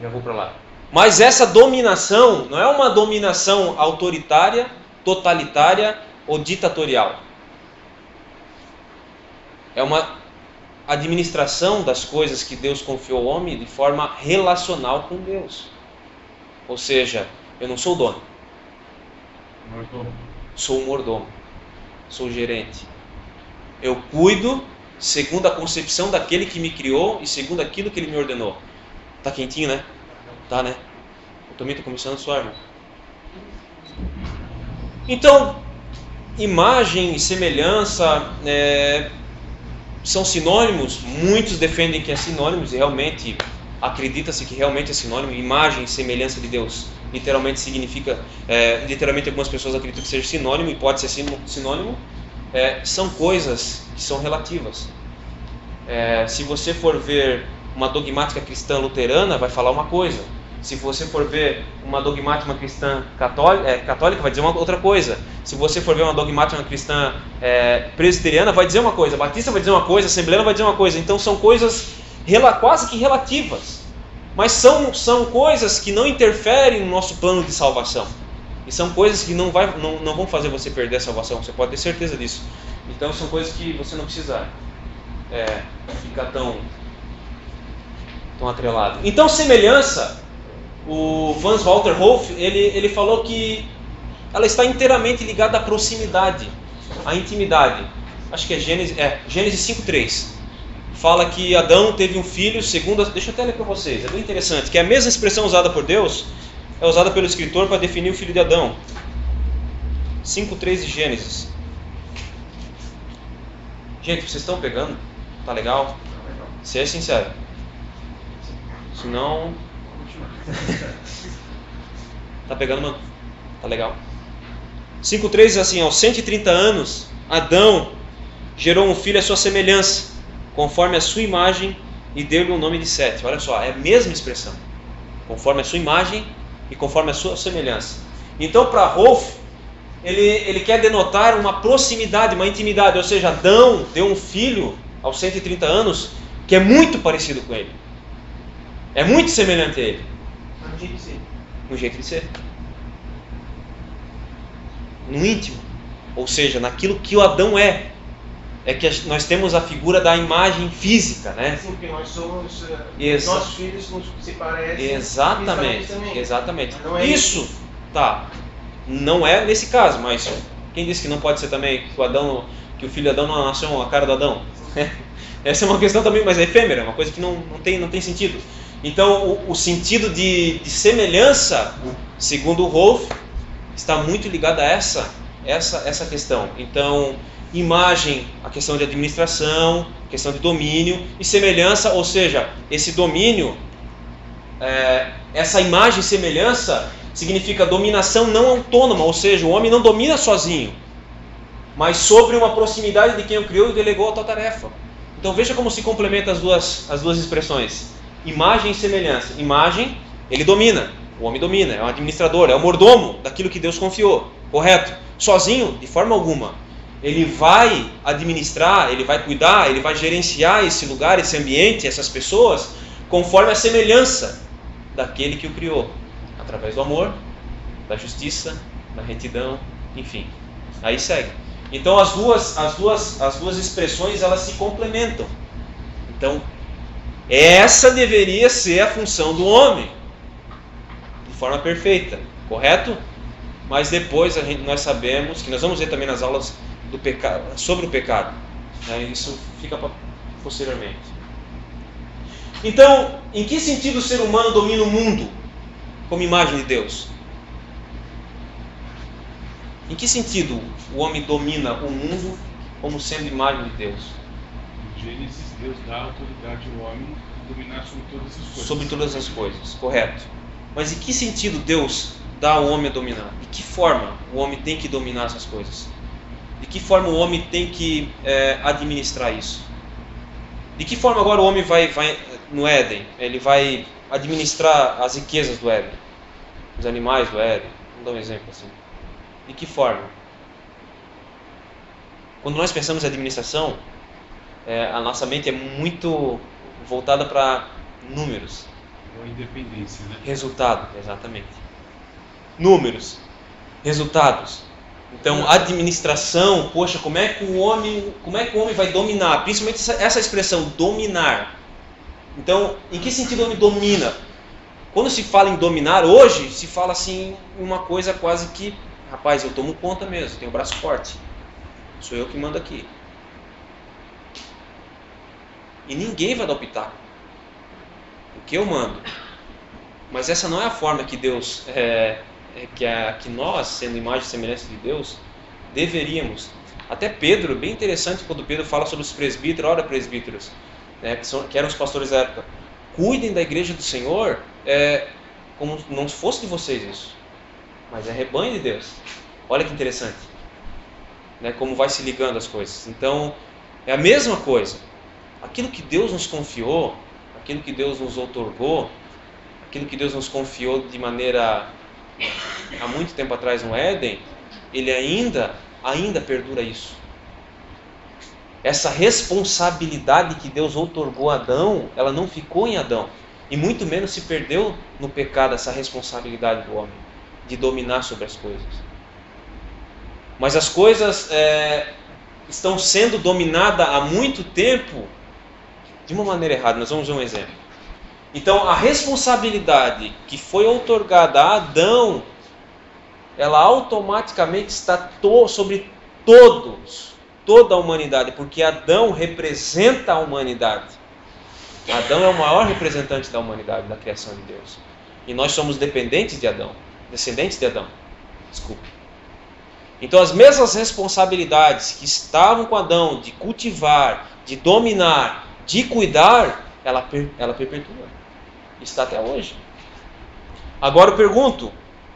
já vou para lá. Mas essa dominação não é uma dominação autoritária, totalitária ou ditatorial. É uma administração das coisas que Deus confiou ao homem de forma relacional com Deus. Ou seja, eu não sou o dono. Sou o mordomo. Sou o gerente. Eu cuido segundo a concepção daquele que me criou e segundo aquilo que ele me ordenou. Tá quentinho, né? Tá, né? Eu também estou começando a suar, irmão. Então, imagem e semelhança são sinônimos. Muitos defendem que é sinônimos e realmente acredita-se que realmente é sinônimo. Imagem e semelhança de Deus literalmente significa, literalmente algumas pessoas acreditam que seja sinônimo e pode ser sinônimo. São coisas que são relativas. Se você for ver uma dogmática cristã luterana, vai falar uma coisa. Se você for ver uma dogmática cristã católica, vai dizer uma outra coisa. Se você for ver uma dogmática cristã presbiteriana, vai dizer uma coisa. Batista vai dizer uma coisa, assembleana vai dizer uma coisa. Então são coisas quase que relativas. Mas são coisas que não interferem no nosso plano de salvação. E são coisas que não vão fazer você perder a salvação. Você pode ter certeza disso. Então são coisas que você não precisa ficar tão atrelado. Então semelhança, o Hans-Walter Wolff, ele falou que ela está inteiramente ligada à proximidade, à intimidade. Acho que é Gênesis 5:3. Fala que Adão teve um filho segundo... Deixa eu até ler para vocês, é bem interessante. Que a mesma expressão usada por Deus é usada pelo escritor para definir o filho de Adão. 5:3 de Gênesis. Gente, vocês estão pegando? Tá legal? Se é sincero. Se não... Tá pegando, mano? Tá legal? 5:3 diz assim, aos 130 anos, Adão gerou um filho à sua semelhança, conforme a sua imagem, e deu-lhe o nome de Sete. Olha só, é a mesma expressão. Conforme a sua imagem e conforme a sua semelhança. Então, para Rolf, ele quer denotar uma proximidade, uma intimidade. Ou seja, Adão deu um filho aos 130 anos que é muito parecido com ele. É muito semelhante a ele. No jeito de ser. No jeito de ser. No íntimo. Ou seja, naquilo que o Adão é. É que nós temos a figura da imagem física, né? Sim, porque nós somos, Exa- nossos filhos nos se parecem. Exatamente, fisicamente também. exatamente. Mas não é Isso, tá. Não é nesse caso, mas quem disse que não pode ser também que o filho de Adão não nasceu a cara do Adão? Essa é uma questão também, mas é efêmera, é uma coisa que não tem sentido. Então, o sentido de semelhança, segundo o Rolf, está muito ligado a essa questão. Então, imagem, a questão de administração, questão de domínio, e semelhança, ou seja, esse domínio, essa imagem e semelhança significa dominação não autônoma, ou seja, o homem não domina sozinho, mas sobre uma proximidade de quem o criou e delegou a tal tarefa. Então veja como se complementam as duas expressões, imagem e semelhança. Imagem, ele domina, o homem domina, é um administrador, é o mordomo daquilo que Deus confiou, correto? Sozinho, de forma alguma. Ele vai administrar, ele vai cuidar, ele vai gerenciar esse lugar, esse ambiente, essas pessoas, conforme a semelhança daquele que o criou, através do amor, da justiça, da retidão, enfim. Aí segue. Então as duas expressões, elas se complementam. Então, essa deveria ser a função do homem, de forma perfeita, correto? Mas depois nós sabemos, que nós vamos ver também nas aulas do pecado, sobre o pecado, né? Isso fica para posteriormente. Então, em que sentido o ser humano domina o mundo como imagem de Deus? Em que sentido o homem domina o mundo como sendo imagem de Deus? Em Gênesis, Deus dá autoridade ao homem de dominar sobre todas as coisas. Sobre todas as coisas, correto. Mas em que sentido Deus dá ao homem a dominar? De que forma o homem tem que dominar essas coisas? De que forma o homem tem que administrar isso? De que forma agora o homem vai no Éden? Ele vai administrar as riquezas do Éden, os animais do Éden. Vamos dar um exemplo assim. De que forma? Quando nós pensamos em administração, a nossa mente é muito voltada para números. Ou independência, né? Resultado, exatamente. Números, resultados. Então, administração, poxa, como é que o homem vai dominar? Principalmente essa expressão, dominar. Então, em que sentido o homem domina? Quando se fala em dominar, hoje, se fala assim, uma coisa quase que, rapaz, eu tomo conta mesmo, tenho o braço forte. Sou eu que mando aqui. E ninguém vai dar o pitaco. Porque eu mando. Mas essa não é a forma que Deus, que nós, sendo imagem e semelhança de Deus, deveríamos. Até Pedro, bem interessante quando Pedro fala sobre os presbíteros, ora presbíteros, que eram os pastores da época. Cuidem da igreja do Senhor como não fosse de vocês isso. Mas é rebanho de Deus. Olha que interessante. Como vai se ligando as coisas. Então, é a mesma coisa. Aquilo que Deus nos confiou, aquilo que Deus nos outorgou, aquilo que Deus nos confiou de maneira há muito tempo atrás no Éden, ele ainda perdura isso. Essa responsabilidade que Deus outorgou a Adão, ela não ficou em Adão. E muito menos se perdeu no pecado essa responsabilidade do homem, de dominar sobre as coisas. Mas as coisas estão sendo dominadas há muito tempo de uma maneira errada. Nós vamos ver um exemplo. Então, a responsabilidade que foi outorgada a Adão, ela automaticamente está sobre toda a humanidade, porque Adão representa a humanidade. Adão é o maior representante da humanidade, da criação de Deus. E nós somos dependentes de Adão, descendentes de Adão. Desculpe. Então, as mesmas responsabilidades que estavam com Adão de cultivar, de dominar, de cuidar, ela perpetua. Está até hoje. Agora eu pergunto,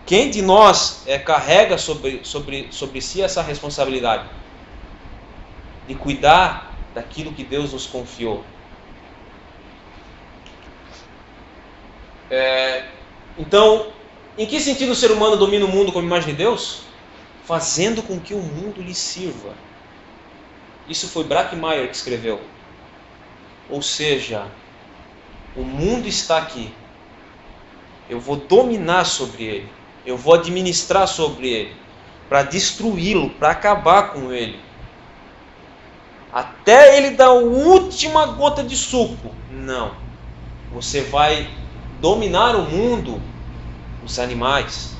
quem de nós carrega sobre si essa responsabilidade de cuidar daquilo que Deus nos confiou? Então, Em que sentido o ser humano domina o mundo como imagem de Deus? Fazendo com que o mundo lhe sirva. Isso foi Brackmeyer que escreveu. Ou seja, o mundo está aqui. Eu vou dominar sobre ele. Eu vou administrar sobre ele. Para destruí-lo, para acabar com ele. Até ele dar a última gota de suco. Não. Você vai dominar o mundo, os animais,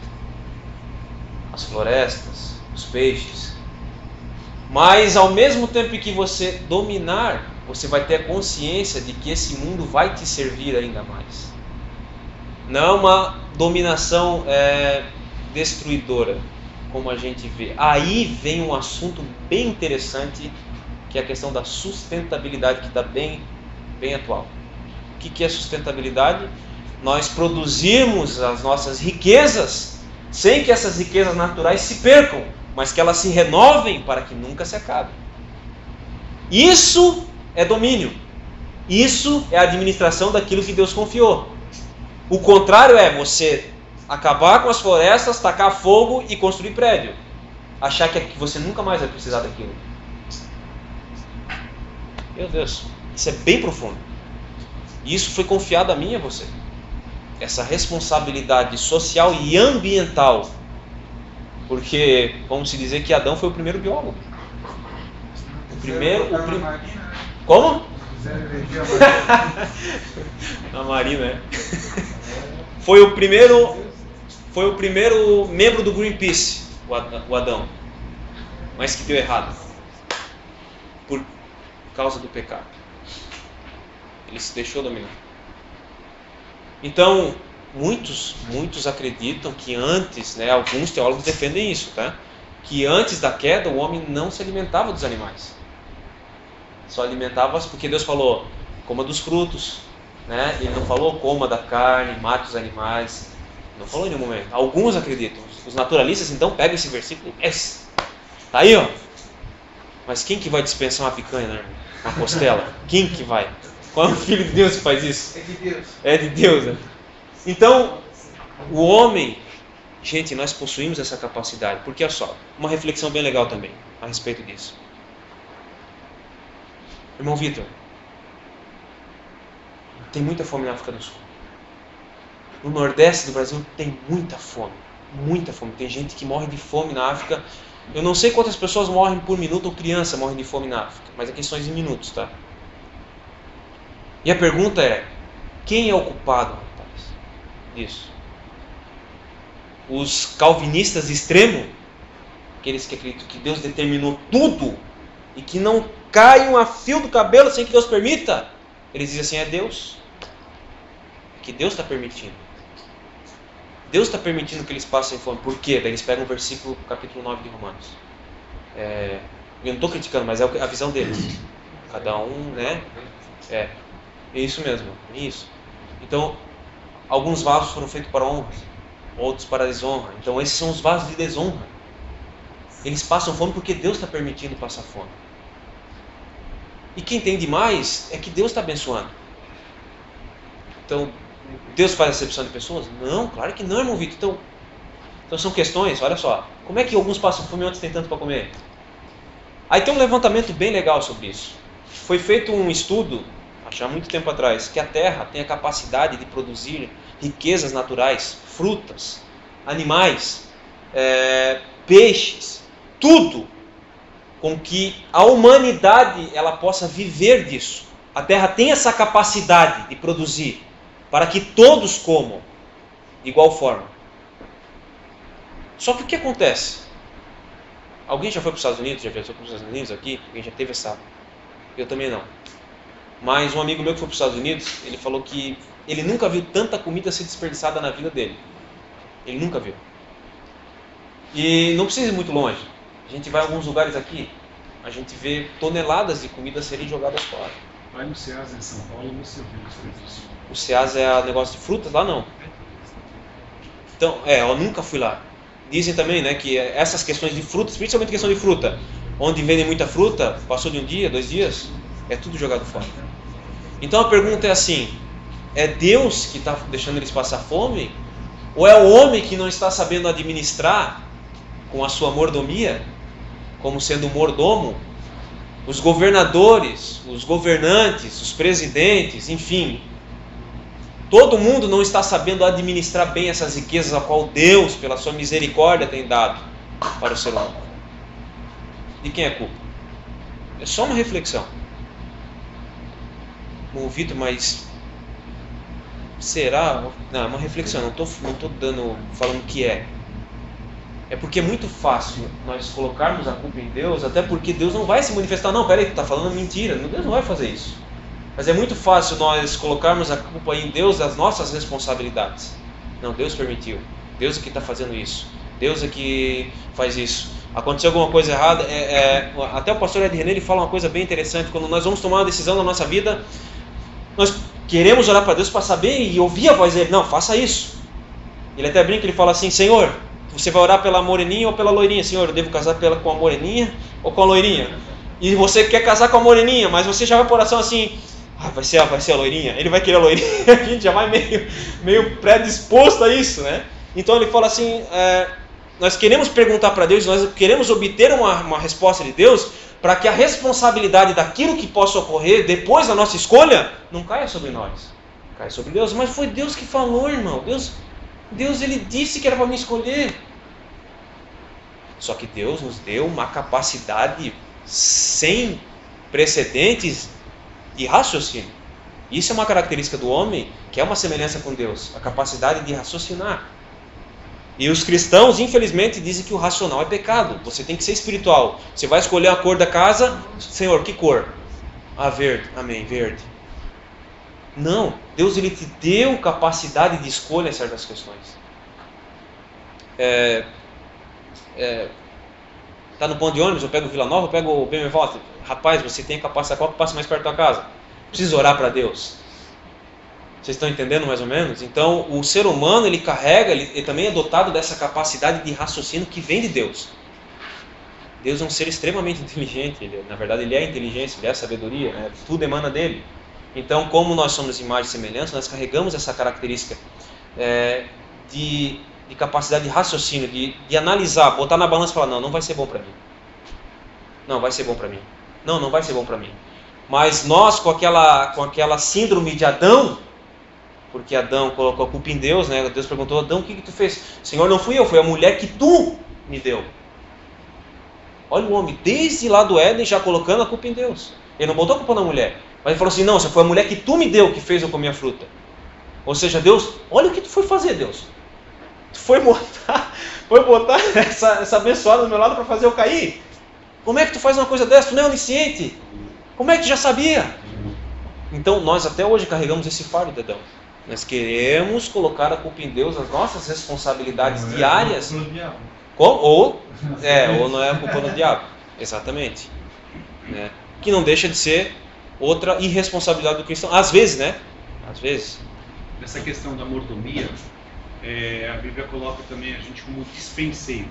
as florestas, os peixes. Mas ao mesmo tempo que você dominar, você vai ter a consciência de que esse mundo vai te servir ainda mais. Não é uma dominação destruidora, como a gente vê. Aí vem um assunto bem interessante, que é a questão da sustentabilidade, que está bem atual. O que é sustentabilidade? Nós produzirmos as nossas riquezas sem que essas riquezas naturais se percam, mas que elas se renovem para que nunca se acabem. Isso é domínio. Isso é a administração daquilo que Deus confiou. O contrário é você acabar com as florestas, tacar fogo e construir prédio. Achar que você nunca mais vai precisar daquilo. Meu Deus, isso é bem profundo. E isso foi confiado a mim e a você. Essa responsabilidade social e ambiental. Porque, vamos se dizer que Adão foi o primeiro biólogo. Como? Na Marina, é. Foi o primeiro membro do Greenpeace, o Adão. Mas que deu errado. Por causa do pecado. Ele se deixou dominar. Então, muitos acreditam que antes, alguns teólogos defendem isso, tá? Que antes da queda o homem não se alimentava dos animais. Só alimentava porque Deus falou, coma dos frutos, né? Ele não falou coma da carne, mate os animais. Não falou em nenhum momento. Alguns acreditam. Os naturalistas então pegam esse versículo e tá aí, ó. Mas quem que vai dispensar uma picanha, né? Uma costela? Quem que vai? Qual é o Filho de Deus que faz isso? É de Deus. É de Deus, né? Então, o homem, gente, nós possuímos essa capacidade. Porque, olha só, uma reflexão bem legal também a respeito disso. Irmão Vitor, tem muita fome na África do Sul. No Nordeste do Brasil tem muita fome. Muita fome. Tem gente que morre de fome na África. Eu não sei quantas pessoas morrem por minuto ou criança morrem de fome na África. Mas é questões de minutos, tá? E a pergunta é, quem é o culpado, rapaz, disso? Os calvinistas extremos, aqueles que acreditam que Deus determinou tudo e que não cai um fio do cabelo sem que Deus permita, eles dizem assim, é Deus. É que Deus está permitindo. Deus está permitindo que eles passem fome. Por quê? Daí eles pegam o versículo, capítulo 9 de Romanos. Eu não estou criticando, mas é a visão deles. Cada um, né? É isso mesmo, é isso. Então, alguns vasos foram feitos para honra, outros para desonra. Então, esses são os vasos de desonra. Eles passam fome porque Deus está permitindo passar fome. E quem tem demais é que Deus está abençoando. Então, Deus faz acepção de pessoas? Não, claro que não, irmão Vitor. Então são questões, olha só. Como é que alguns passam fome e outros têm tanto para comer? Aí tem um levantamento bem legal sobre isso. Foi feito um estudo, há muito tempo atrás, que a Terra tem a capacidade de produzir riquezas naturais, frutas, animais, peixes, tudo, com que a humanidade ela possa viver disso. A Terra tem essa capacidade de produzir, para que todos comam de igual forma. Só que o que acontece? Alguém já foi para os Estados Unidos? Já viajou para os Estados Unidos aqui? Alguém já teve essa... Eu também não. Mas um amigo meu que foi para os Estados Unidos, ele falou que ele nunca viu tanta comida ser desperdiçada na vida dele. Ele nunca viu. E não precisa ir muito longe. A gente vai a alguns lugares aqui, a gente vê toneladas de comida serem jogadas fora. Vai no Ceasa em São Paulo e você vê os frutos. O Ceasa é o negócio de frutas? Lá não. Então, eu nunca fui lá. Dizem também, né, que essas questões de frutas, principalmente questão de fruta, onde vendem muita fruta, passou de um dia, 2 dias, é tudo jogado fora. Então a pergunta é assim, é Deus que está deixando eles passar fome? Ou é o homem que não está sabendo administrar com a sua mordomia, como sendo mordomo? Os governadores, os governantes, os presidentes, enfim, todo mundo não está sabendo administrar bem essas riquezas a qual Deus, pela sua misericórdia, tem dado para o ser humano. De quem é a culpa? É só uma reflexão. Bom, Vitor, mas será? Não, é uma reflexão, não estou falando que é. É porque é muito fácil nós colocarmos a culpa em Deus, até porque Deus não vai se manifestar. Não, peraí, tu está falando mentira, Deus não vai fazer isso. Mas é muito fácil nós colocarmos a culpa em Deus das nossas responsabilidades. Não, Deus permitiu, Deus é que está fazendo isso, Deus é que faz isso. Aconteceu alguma coisa errada, até o pastor Ed René, ele fala uma coisa bem interessante. Quando nós vamos tomar uma decisão na nossa vida, nós queremos orar para Deus para saber e ouvir a voz dele. Não, faça isso. Ele até brinca, ele fala assim: Senhor, você vai orar pela moreninha ou pela loirinha? Senhor, eu devo casar com a moreninha ou com a loirinha? E você quer casar com a moreninha, mas você já vai para oração assim: vai ser a loirinha. Ele vai querer a loirinha. A gente já vai meio predisposto a isso, né? Então ele fala assim, nós queremos perguntar para Deus, nós queremos obter uma resposta de Deus, para que a responsabilidade daquilo que possa ocorrer depois da nossa escolha não caia sobre nós, cai sobre Deus. Mas foi Deus que falou, irmão. Deus ele disse que era para me escolher. Só que Deus nos deu uma capacidade sem precedentes de raciocínio. Isso é uma característica do homem, que é uma semelhança com Deus, a capacidade de raciocinar. E os cristãos, infelizmente, dizem que o racional é pecado. Você tem que ser espiritual. Você vai escolher a cor da casa. Senhor, que cor? Verde. Amém, verde. Não, Deus ele te deu capacidade de escolha em certas questões. Tá no ponto de ônibus, eu pego o Vila Nova, eu pego o BMW. Rapaz, você tem capacidade, qual que passa mais perto da tua casa? Precisa orar para Deus. Vocês estão entendendo mais ou menos? Então, o ser humano, ele carrega, ele também é dotado dessa capacidade de raciocínio que vem de Deus. Deus é um ser extremamente inteligente. Na verdade, ele é inteligência, ele é sabedoria, né? Tudo emana dele. Então, como nós somos imagem e semelhança, nós carregamos essa característica de capacidade de raciocínio, de analisar, botar na balança e falar: não vai ser bom para mim. Não vai ser bom para mim. Não vai ser bom para mim. Mas nós, com aquela síndrome de Adão, porque Adão colocou a culpa em Deus, né? Deus perguntou: Adão, o que tu fez? Senhor, não fui eu, foi a mulher que tu me deu. Olha o homem, desde lá do Éden, já colocando a culpa em Deus. Ele não botou a culpa na mulher, mas ele falou assim: não, essa foi a mulher que tu me deu que fez eu comer a fruta. Ou seja, Deus, olha o que tu foi fazer, Deus. Tu foi botar essa abençoada do meu lado para fazer eu cair. Como é que tu faz uma coisa dessa? Tu não é onisciente. Como é que tu já sabia? Então nós até hoje carregamos esse fardo de Adão. Nós queremos colocar a culpa em Deus, as nossas responsabilidades diárias. Ou não é a culpa do diabo. Exatamente. Né? Que não deixa de ser outra irresponsabilidade do cristão. Às vezes, né? Às vezes. Nessa questão da mordomia, a Bíblia coloca também a gente como dispenseiro.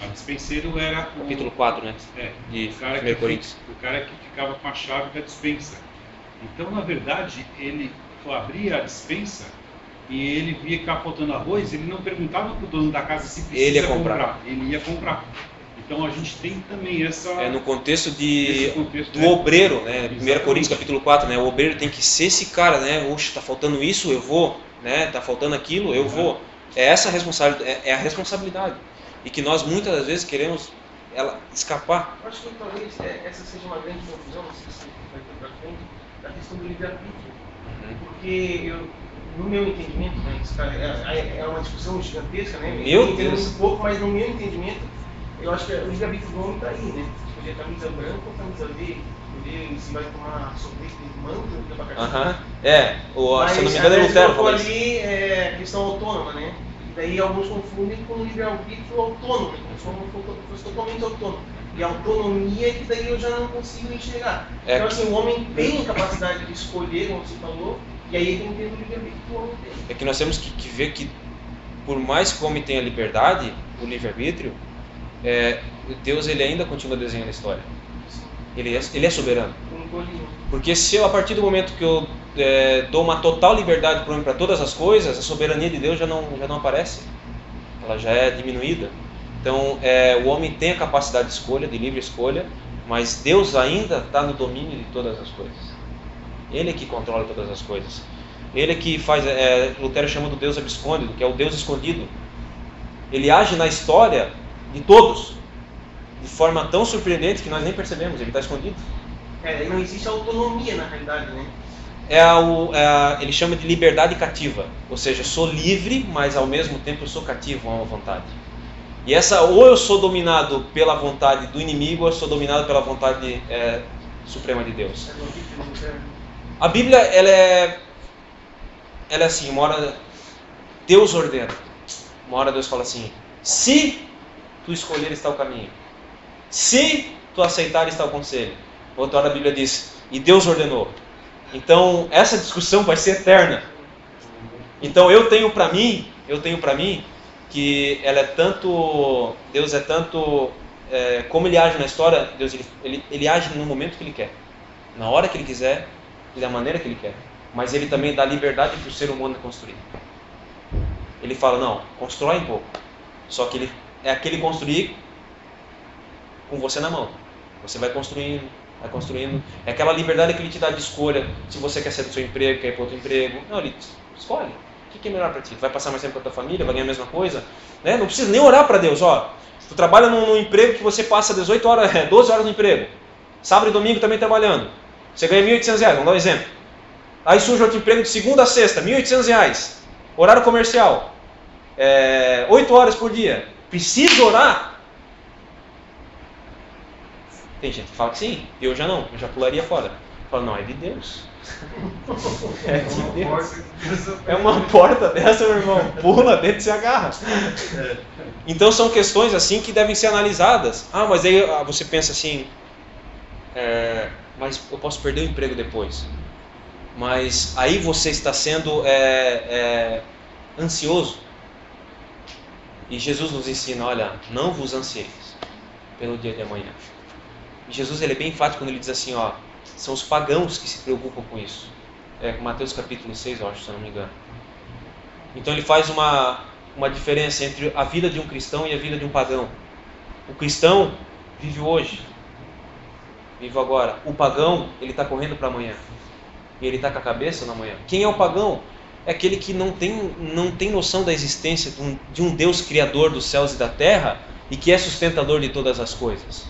O dispenseiro era capítulo 4, né? De 1 Coríntios. O cara que ficava com a chave da dispensa. Então, na verdade, ele abria a dispensa e ele via que estava faltando arroz, ele não perguntava para o dono da casa se precisa comprar. Ele ia comprar. Então, a gente tem também essa... no contexto do obreiro, né? 1 Coríntios, capítulo 4, né? O obreiro tem que ser esse cara, né? Oxe, está faltando isso, eu vou. Né? Está faltando aquilo, eu vou. É a responsabilidade. E que nós muitas das vezes queremos escapar. Eu acho que talvez essa seja uma grande confusão, não sei se vai ter para frente, da questão do livre-arbítrio. Porque no meu entendimento, né, é uma discussão gigantesca, né? Meu Deus! Um pouco, mas no meu entendimento, eu acho que o livre-arbítrio do homem está aí, né? Escolher camisa branca ou camisa verde, escolher se vai tomar sorvete de manga ou de abacaxi. Se não me engano, é Lutero falou isso. Ali é questão autônoma, né? E daí alguns confundem com o livre-arbítrio autônomo, como se fosse totalmente autônomo. E a autonomia é que daí eu já não consigo enxergar. Então assim, o homem tem capacidade de escolher, como você falou, e aí ele entende o livre-arbítrio que o homem tem. É que nós temos que ver que, por mais que o homem tenha liberdade, o livre-arbítrio, Deus ele ainda continua desenhando a história. Ele é soberano. Porque se eu, a partir do momento que eu dou uma total liberdade para o homem para todas as coisas, a soberania de Deus já não aparece, ela já é diminuída. Então o homem tem a capacidade de escolha, de livre escolha, mas Deus ainda está no domínio de todas as coisas. Ele é que controla todas as coisas. Ele é que faz, Lutero chama do Deus abscôndido, que é o Deus escondido. Ele age na história de todos, de forma tão surpreendente que nós nem percebemos, ele está escondido. Não existe autonomia na realidade, né? Ele chama de liberdade cativa, ou seja, sou livre, mas ao mesmo tempo eu sou cativo a uma vontade. E ou eu sou dominado pela vontade do inimigo, ou eu sou dominado pela vontade suprema de Deus. A Bíblia, ela é assim, uma hora Deus ordena, uma hora Deus fala assim: se tu escolheres tal caminho, se tu aceitares tal conselho. Outra hora a Bíblia diz: e Deus ordenou. Então essa discussão vai ser eterna. Então eu tenho para mim que Deus é tanto, como Ele age na história, Deus ele age no momento que Ele quer, na hora que Ele quiser e da maneira que Ele quer. Mas Ele também dá liberdade para o ser humano construir. Ele fala: não, constrói um pouco. Só que é aquele construir com você na mão. Você vai construindo. É aquela liberdade que Ele te dá de escolha. Se você quer sair do seu emprego, quer ir para outro emprego, não, Ele escolhe. O que é melhor para ti? Vai passar mais tempo com a tua família? Vai ganhar a mesma coisa? Né? Não precisa nem orar para Deus. Tu trabalha num emprego que você passa 12 horas no emprego. Sábado e domingo também trabalhando. Você ganha R$1.800, vamos dar um exemplo. Aí surge outro emprego de segunda a sexta, R$1.800. Horário comercial. 8 horas por dia. Precisa orar? Tem gente que fala que sim, eu já não, eu já pularia fora. Fala: não, é de Deus. É de Deus. É uma porta dessa, meu irmão. Pula dentro e se agarra. Então são questões assim que devem ser analisadas. Mas aí você pensa assim: mas eu posso perder o emprego depois. Mas aí você está sendo ansioso. E Jesus nos ensina: olha, não vos ansieis pelo dia de amanhã. E Jesus, ele é bem enfático quando ele diz assim: são os pagãos que se preocupam com isso. Mateus capítulo 6, eu acho, se eu não me engano. Então ele faz uma diferença entre a vida de um cristão e a vida de um pagão. O cristão vive hoje, vive agora. O pagão, ele está correndo para amanhã. E ele está com a cabeça na manhã. Quem é o pagão? É aquele que não tem noção da existência de um Deus criador dos céus e da terra e que é sustentador de todas as coisas.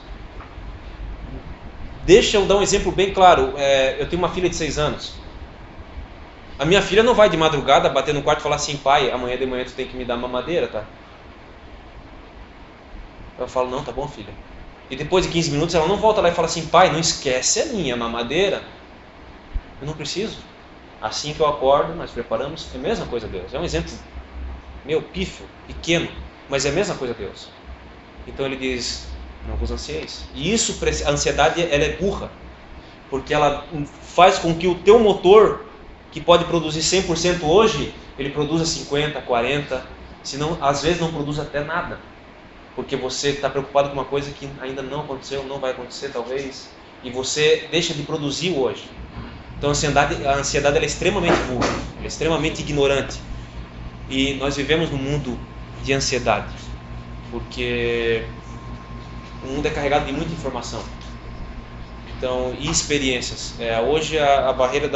Deixa eu dar um exemplo bem claro. Eu tenho uma filha de 6 anos. A minha filha não vai de madrugada bater no quarto e falar assim: pai, amanhã de manhã tu tem que me dar mamadeira, tá? Eu falo: não, tá bom, filha. E depois de 15 minutos ela não volta lá e fala assim: pai, não esquece a minha mamadeira. Eu não preciso. Assim que eu acordo, nós preparamos. É a mesma coisa, Deus. É um exemplo pífio, pequeno, mas é a mesma coisa, Deus. Então ele diz: não vos ansieis. E isso, a ansiedade, ela é burra, porque ela faz com que o teu motor, que pode produzir 100% hoje, ele produza 50%, 40%, senão às vezes não produz até nada, porque você está preocupado com uma coisa que ainda não aconteceu, não vai acontecer talvez, e você deixa de produzir hoje. Então a ansiedade ela é extremamente burra, ela é extremamente ignorante, e nós vivemos num mundo de ansiedade, porque o mundo é carregado de muita informação, então, e experiências. Hoje a barreira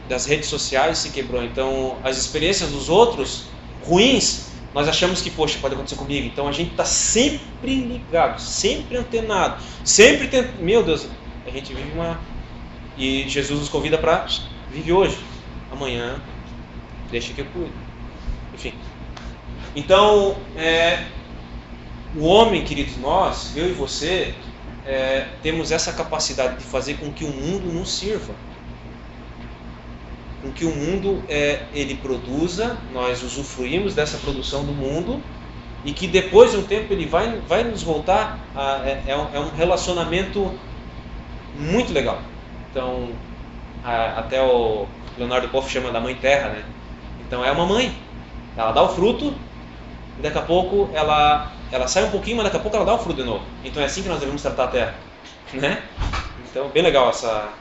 das redes sociais se quebrou, então as experiências dos outros ruins, nós achamos que, poxa, pode acontecer comigo. Então a gente está sempre ligado, sempre antenado, sempre tentando. Meu Deus, a gente vive e Jesus nos convida para vive hoje, amanhã deixa que eu cuido. Enfim, então o homem, queridos, nós, eu e você, temos essa capacidade de fazer com que o mundo nos sirva, com que o mundo ele produza, nós usufruímos dessa produção do mundo, e que depois de um tempo ele vai nos voltar um relacionamento muito legal. Então até o Leonardo Poff chama da mãe terra, né? Então é uma mãe, ela dá o fruto e daqui a pouco ela sai um pouquinho, mas daqui a pouco ela dá o fruto de novo. Então é assim que nós devemos tratar a terra, né? Então, bem legal essa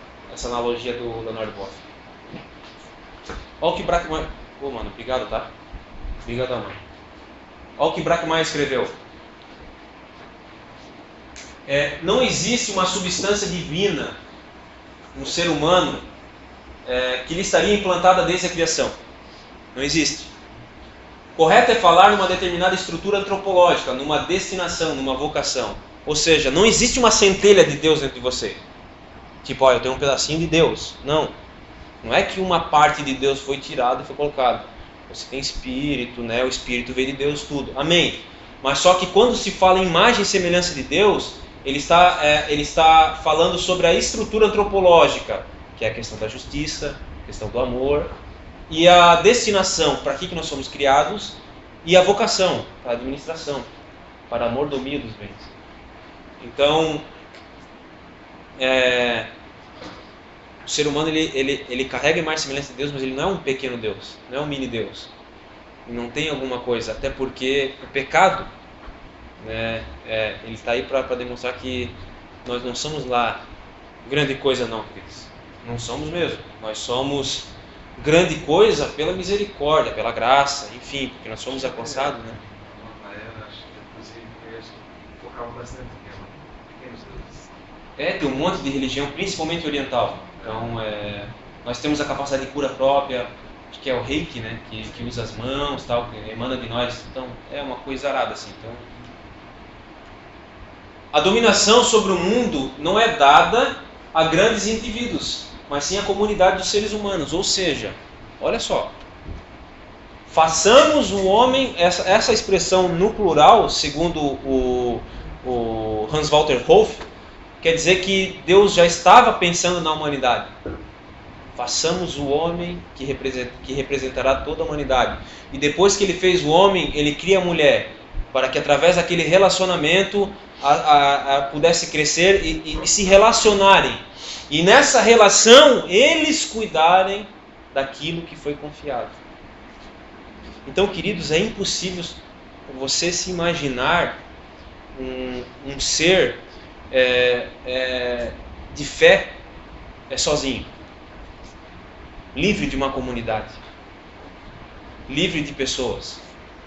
analogia do Leonard Boff. Olha o que Brackman... Pô, mano, obrigado, tá? Obrigado, mano. Olha o que Brackman escreveu. Não existe uma substância divina no ser humano que lhe estaria implantada desde a criação. Não existe. Correto é falar numa determinada estrutura antropológica, numa destinação, numa vocação. Ou seja, não existe uma centelha de Deus dentro de você. Tipo, eu tenho um pedacinho de Deus. Não. Não é que uma parte de Deus foi tirada e foi colocada. Você tem espírito, né? O espírito veio de Deus, tudo. Amém. Mas só que quando se fala em imagem e semelhança de Deus, ele está falando sobre a estrutura antropológica, que é a questão da justiça, a questão do amor, e a destinação, para que nós somos criados, e a vocação, para a administração, para a mordomia dos bens. Então, o ser humano ele carrega a imagem e semelhança de Deus, mas ele não é um pequeno Deus, não é um mini Deus. Ele não tem alguma coisa, até porque o pecado, né, ele está aí para demonstrar que nós não somos lá grande coisa não, queridos. Não somos mesmo. Nós somos grande coisa pela misericórdia, pela graça, enfim, porque nós somos alcançados, né? Acho que inclusive focava bastante em pequenos deuses. Tem um monte de religião, principalmente oriental. Então, nós temos a capacidade de cura própria, que é o reiki, né? Que usa as mãos, tal, que emana de nós. Então, é uma coisa arada assim. Então, a dominação sobre o mundo não é dada a grandes indivíduos, mas sim a comunidade dos seres humanos. Ou seja, olha só, façamos o homem, essa expressão no plural, segundo o Hans Walter Wolff, quer dizer que Deus já estava pensando na humanidade. Façamos o homem que representará toda a humanidade. E depois que ele fez o homem, ele cria a mulher, para que através daquele relacionamento pudesse crescer e se relacionarem. E nessa relação, eles cuidarem daquilo que foi confiado. Então, queridos, é impossível você se imaginar um ser de fé sozinho, livre de uma comunidade, livre de pessoas,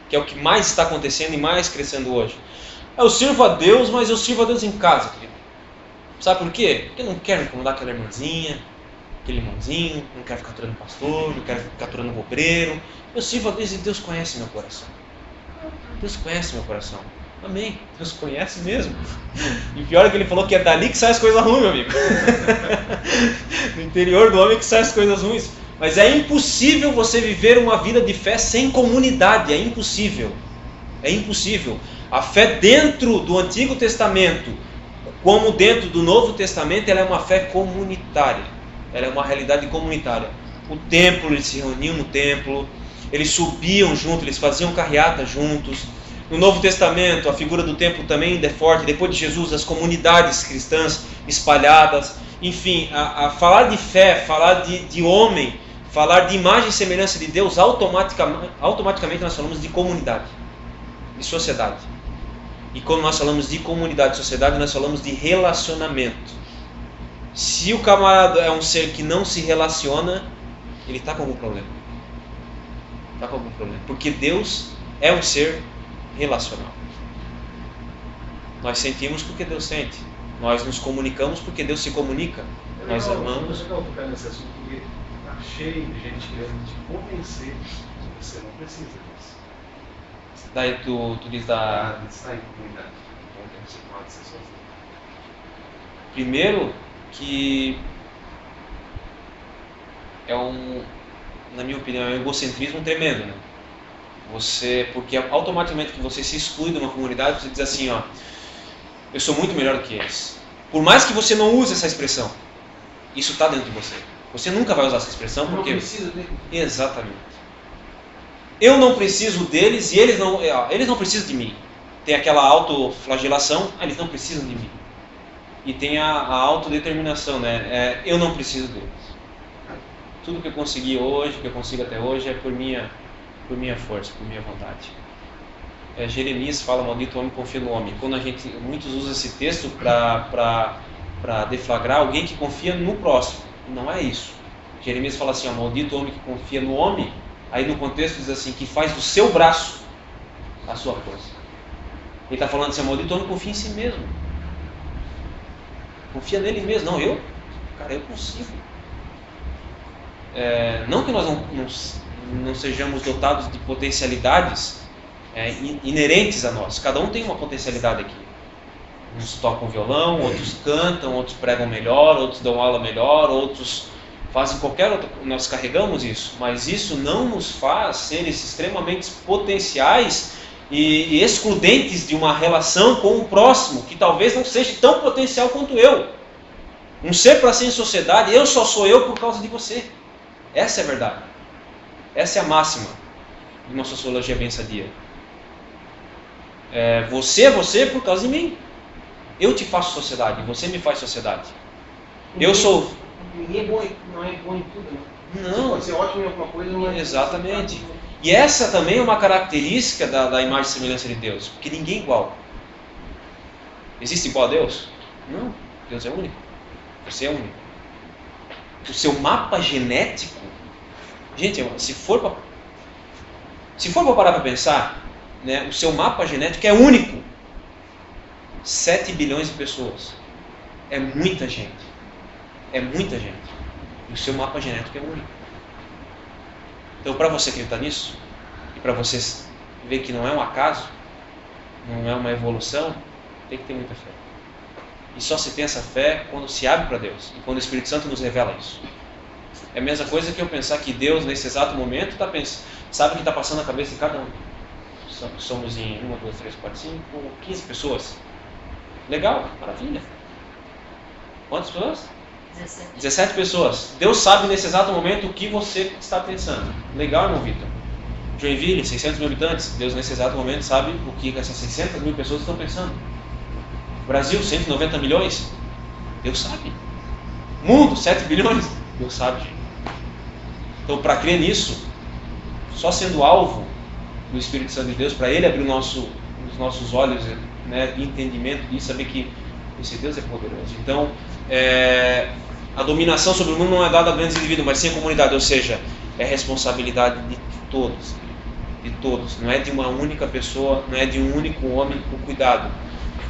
que é o que mais está acontecendo e mais crescendo hoje. Eu sirvo a Deus, mas eu sirvo a Deus em casa, querido. Sabe por quê? Porque eu não quero incomodar aquela irmãzinha, aquele irmãozinho, não quero ficar aturando o pastor, não quero ficar aturando o obreiro. Eu sirvo a Deus e Deus conhece meu coração. Deus conhece meu coração. Amém. Deus conhece mesmo. E pior é que ele falou que é dali que saem as coisas ruins, meu amigo. No interior do homem que saem as coisas ruins. Mas é impossível você viver uma vida de fé sem comunidade. É impossível. É impossível. A fé dentro do Antigo Testamento, como dentro do Novo Testamento, ela é uma fé comunitária. Ela é uma realidade comunitária. O templo, eles se reuniam no templo, eles subiam juntos, eles faziam carreata juntos. No Novo Testamento, a figura do templo também ainda é forte. Depois de Jesus, as comunidades cristãs espalhadas. Enfim, a falar de fé, falar de homem, falar de imagem e semelhança de Deus, automaticamente nós falamos de comunidade, de sociedade. E quando nós falamos de comunidade e sociedade, nós falamos de relacionamento. Se o camarada é um ser que não se relaciona, ele está com algum problema. Está com algum problema. Porque Deus é um ser relacional. Nós sentimos porque Deus sente. Nós nos comunicamos porque Deus se comunica. Nós amamos. Eu não tocar nesse assunto porque está cheio de gente querendo te convencer que você não precisa disso. Daí tu diz da... Está em comunidade. Então você pode ser sozinho. Primeiro que na minha opinião, é um egocentrismo tremendo, né? Porque automaticamente que você se exclui de uma comunidade, você diz assim, eu sou muito melhor do que eles. Por mais que você não use essa expressão, isso está dentro de você. Você nunca vai usar essa expressão porque... Eu não preciso dele. Exatamente. Eu não preciso deles e eles não precisam de mim. Tem aquela autoflagelação, eles não precisam de mim. E tem a autodeterminação, né? Eu não preciso deles. Tudo que eu consegui hoje, que eu consigo até hoje, é por minha força, por minha vontade. Jeremias fala, maldito homem confia no homem. Quando muitos usam esse texto para para deflagrar alguém que confia no próximo. Não é isso. Jeremias fala assim, ó, maldito homem que confia no homem. Aí no contexto diz assim, que faz do seu braço a sua força. Ele está falando assim, maldito homem confia em si mesmo. Confia nele mesmo. Não, eu consigo. Não que nós não sejamos dotados de potencialidades inerentes a nós. Cada um tem uma potencialidade aqui. Uns tocam violão, outros cantam, outros pregam melhor, outros dão aula melhor, outros fazem qualquer outra. Nós carregamos isso, mas isso não nos faz seres extremamente potenciais e excludentes de uma relação com o próximo, que talvez não seja tão potencial quanto eu. Um ser para ser em sociedade, eu só sou eu por causa de você. Essa é a verdade. Essa é a máxima de uma sociologia bem sadia. Você é você por causa de mim. Eu te faço sociedade, você me faz sociedade. Eu sou... Ninguém não é bom em tudo, né? Não. Pode ser ótimo em alguma coisa, não é... Exatamente. E essa também é uma característica da imagem e semelhança de Deus. Porque ninguém é igual. Existe igual a Deus? Não. Deus é único. Você é único. O seu mapa genético... Gente, se for para parar para pensar, né, o seu mapa genético é único. 7 bilhões de pessoas. É muita gente. É muita gente. E o seu mapa genético é único. Então, para você acreditar nisso, e para você ver que não é um acaso, não é uma evolução, tem que ter muita fé. E só se tem essa fé quando se abre para Deus. E quando o Espírito Santo nos revela isso. É a mesma coisa que eu pensar que Deus, nesse exato momento, sabe o que está passando na cabeça de cada um. Somos em 1, 2, 3, 4, 5, 15 pessoas. Legal, maravilha. Quantas pessoas? 17 pessoas. Deus sabe nesse exato momento o que você está pensando. Legal, irmão Vitor. Joinville, 600 mil habitantes. Deus nesse exato momento sabe o que essas 600 mil pessoas estão pensando. Brasil, 190 milhões. Deus sabe. Mundo, 7 bilhões. Deus sabe, gente. Então, para crer nisso, só sendo alvo do Espírito Santo de Deus, para Ele abrir os nossos olhos, né, de entendimento disso, saber que esse Deus é poderoso. Então, a dominação sobre o mundo não é dada a grandes indivíduos, mas sim a comunidade, ou seja, é responsabilidade de todos. De todos. Não é de uma única pessoa, não é de um único homem o cuidado.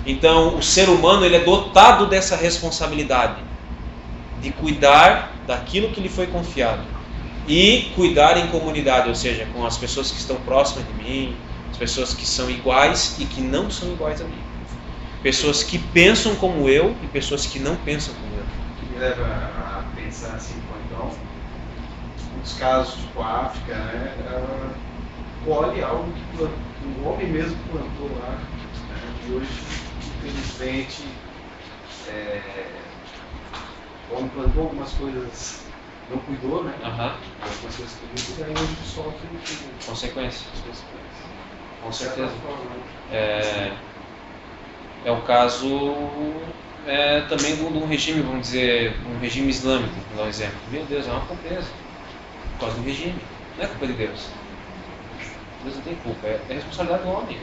Então, o ser humano ele é dotado dessa responsabilidade de cuidar daquilo que lhe foi confiado e cuidar em comunidade, ou seja, com as pessoas que estão próximas de mim, as pessoas que são iguais e que não são iguais a mim, pessoas que pensam como eu e pessoas que não pensam como eu. Que me leva a pensar assim, então, nos casos tipo a África, né, colhe algo que o homem mesmo plantou lá, né, e hoje, infelizmente, o homem plantou algumas coisas, não cuidou, né? Algumas coisas que não cuidou, e hoje sofre consequências. Com certeza. É o caso também de um regime, vamos dizer, um regime islâmico, vou dar um exemplo. Meu Deus, é uma pobreza. Por causa do regime. Não é culpa de Deus. Deus não tem culpa, é responsabilidade do homem.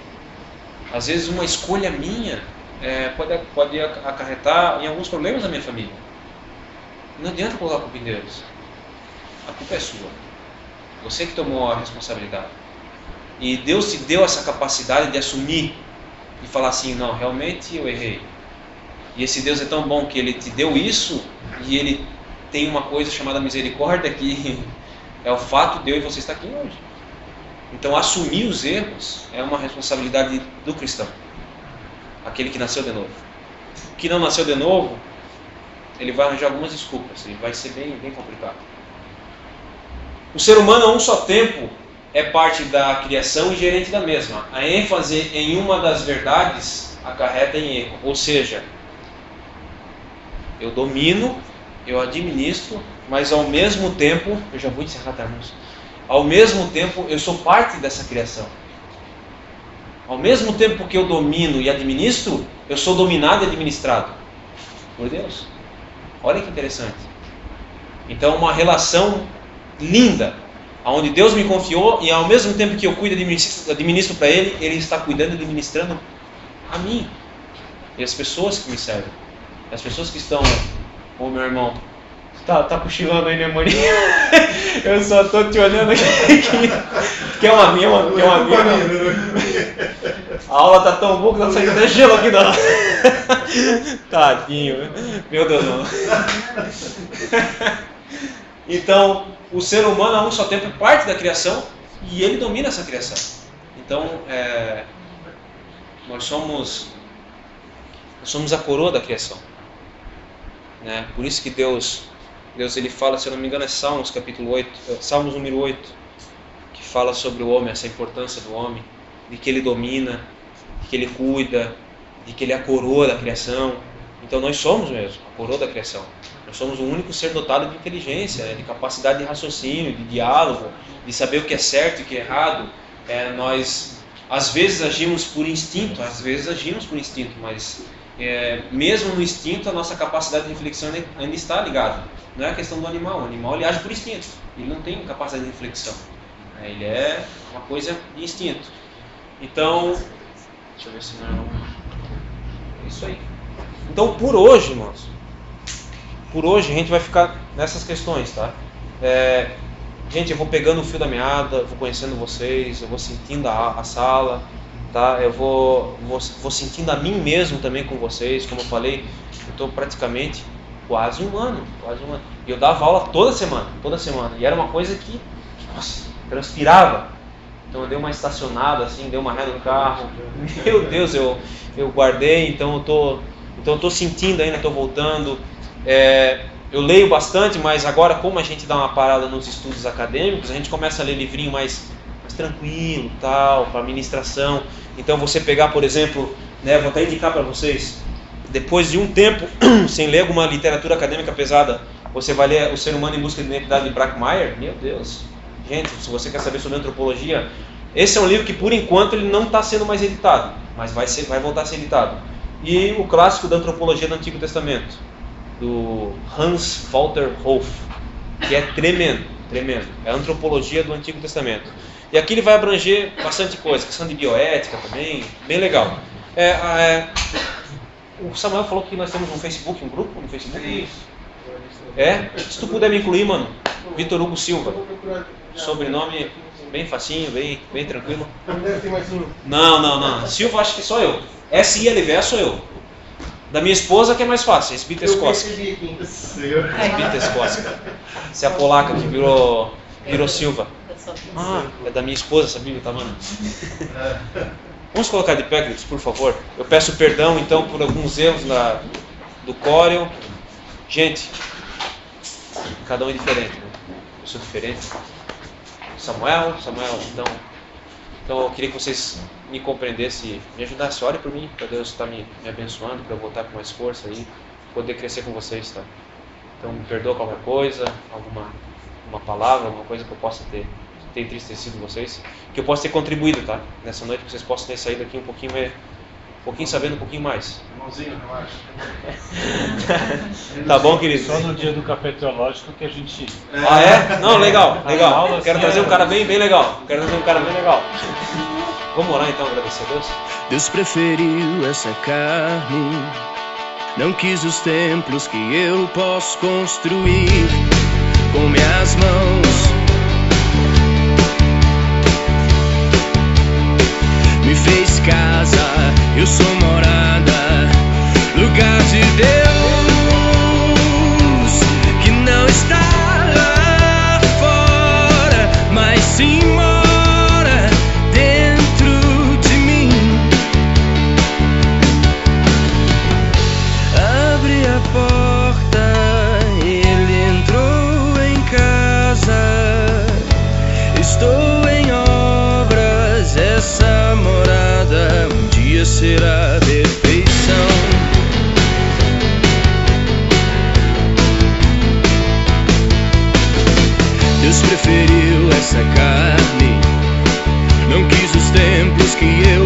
Às vezes uma escolha minha pode acarretar em alguns problemas da minha família. Não adianta colocar a culpa em Deus. A culpa é sua. Você que tomou a responsabilidade. E Deus te deu essa capacidade de assumir e falar assim, não, realmente eu errei. E esse Deus é tão bom que Ele te deu isso e Ele tem uma coisa chamada misericórdia que é o fato de eu e você estar aqui hoje. Então assumir os erros é uma responsabilidade do cristão. Aquele que nasceu de novo. O que não nasceu de novo, ele vai arranjar algumas desculpas, ele vai ser bem, bem complicado. O ser humano a um só tempo é parte da criação e gerente da mesma. A ênfase em uma das verdades acarreta em erro. Ou seja, eu domino, eu administro, mas ao mesmo tempo, eu já vou encerrar, tá, irmãos? Ao mesmo tempo, eu sou parte dessa criação. Ao mesmo tempo que eu domino e administro, eu sou dominado e administrado por Deus. Olha que interessante. Então, uma relação linda, onde Deus me confiou e ao mesmo tempo que eu cuido e administro para Ele, Ele está cuidando e administrando a mim e as pessoas que me servem. As pessoas que estão, ô meu irmão, tá cochilando aí, né, maninho? Eu só tô te olhando aqui. Quer uma minha? A aula tá tão boa que tá saindo até gelo aqui da. Tadinho, meu Deus, não. Então, o ser humano, ao mesmo tempo, é parte da criação e ele domina essa criação. Então, nós somos a coroa da criação, né? Por isso que Deus ele fala, se eu não me engano, é Salmos capítulo 8, Salmos número 8, que fala sobre o homem, essa importância do homem, de que ele domina, de que ele cuida, de que ele é a coroa da criação. Então nós somos mesmo a coroa da criação. Nós somos o único ser dotado de inteligência, de capacidade de raciocínio, de diálogo, de saber o que é certo e o que é errado. Nós às vezes agimos por instinto, mas mesmo no instinto a nossa capacidade de reflexão ainda está ligada. Não é a questão do animal. O animal ele age por instinto, ele não tem capacidade de reflexão, ele é uma coisa de instinto. Então, deixa eu ver se não é isso aí. Então, por hoje, irmãos, a gente vai ficar nessas questões, tá? Gente, eu vou pegando o fio da meada, eu vou conhecendo vocês, eu vou sentindo a sala, tá? Eu vou sentindo a mim mesmo também com vocês. Como eu falei, eu estou praticamente quase um ano. E eu dava aula toda semana. E era uma coisa que, nossa, transpirava. Então eu dei uma estacionada assim, dei uma ré no carro. Meu Deus, eu guardei, então eu estou sentindo ainda, estou voltando. Eu leio bastante, mas agora, como a gente dá uma parada nos estudos acadêmicos, a gente começa a ler livrinho mais tranquilo, tal, para ministração. Então você pegar, por exemplo, né, vou até indicar para vocês, depois de um tempo sem ler alguma literatura acadêmica pesada, você vai ler O Ser Humano em Busca de Identidade de Brackmeyer. Meu Deus, gente, se você quer saber sobre antropologia, esse é um livro que por enquanto ele não está sendo mais editado, mas vai voltar a ser editado. E o clássico da antropologia do Antigo Testamento, do Hans Walter Hoff, que é tremendo, é a antropologia do Antigo Testamento. E aqui ele vai abranger bastante coisa, questão de bioética também, bem legal. O Samuel falou que nós temos um Facebook, um grupo no Facebook. Se tu puder me incluir, mano, Vitor Hugo Silva, sobrenome bem facinho, bem tranquilo. Não, Silva acho que sou eu, S-I-L-V sou eu. Da minha esposa que é mais fácil, Spiteskowski. Essa é a polaca que virou Silva. É da minha esposa essa Bíblia, tá, mano? Vamos colocar de pé, queridos, por favor. Eu peço perdão, então, por alguns erros do córeo. Gente, cada um é diferente, né? Eu sou diferente. Samuel, então eu queria que vocês me compreendessem, me ajudassem. Ore por mim, para Deus estar me abençoando, para eu voltar com mais força e poder crescer com vocês, tá? Então me perdoa qualquer coisa, uma palavra, alguma coisa que eu possa ter entristecido vocês, que eu possa ter contribuído, tá? Nessa noite, que vocês possam ter saído aqui um pouquinho sabendo um pouquinho mais. Irmãozinho, relaxa. Tá bom, querido? Só no dia do café teológico que a gente... Não, legal. Quero trazer um cara bem legal. Vamos orar então, agradecer a Deus? Deus preferiu essa carne, não quis os templos que eu posso construir com minhas mãos. Me fez casa, eu sou morada, lugar de Deus, que não está lá fora, mas sim mora dentro de mim. Abre a porta, ele entrou em casa, estou em obras, essa morada um dia será perfeição. Deus preferiu essa carne, não quis os templos que eu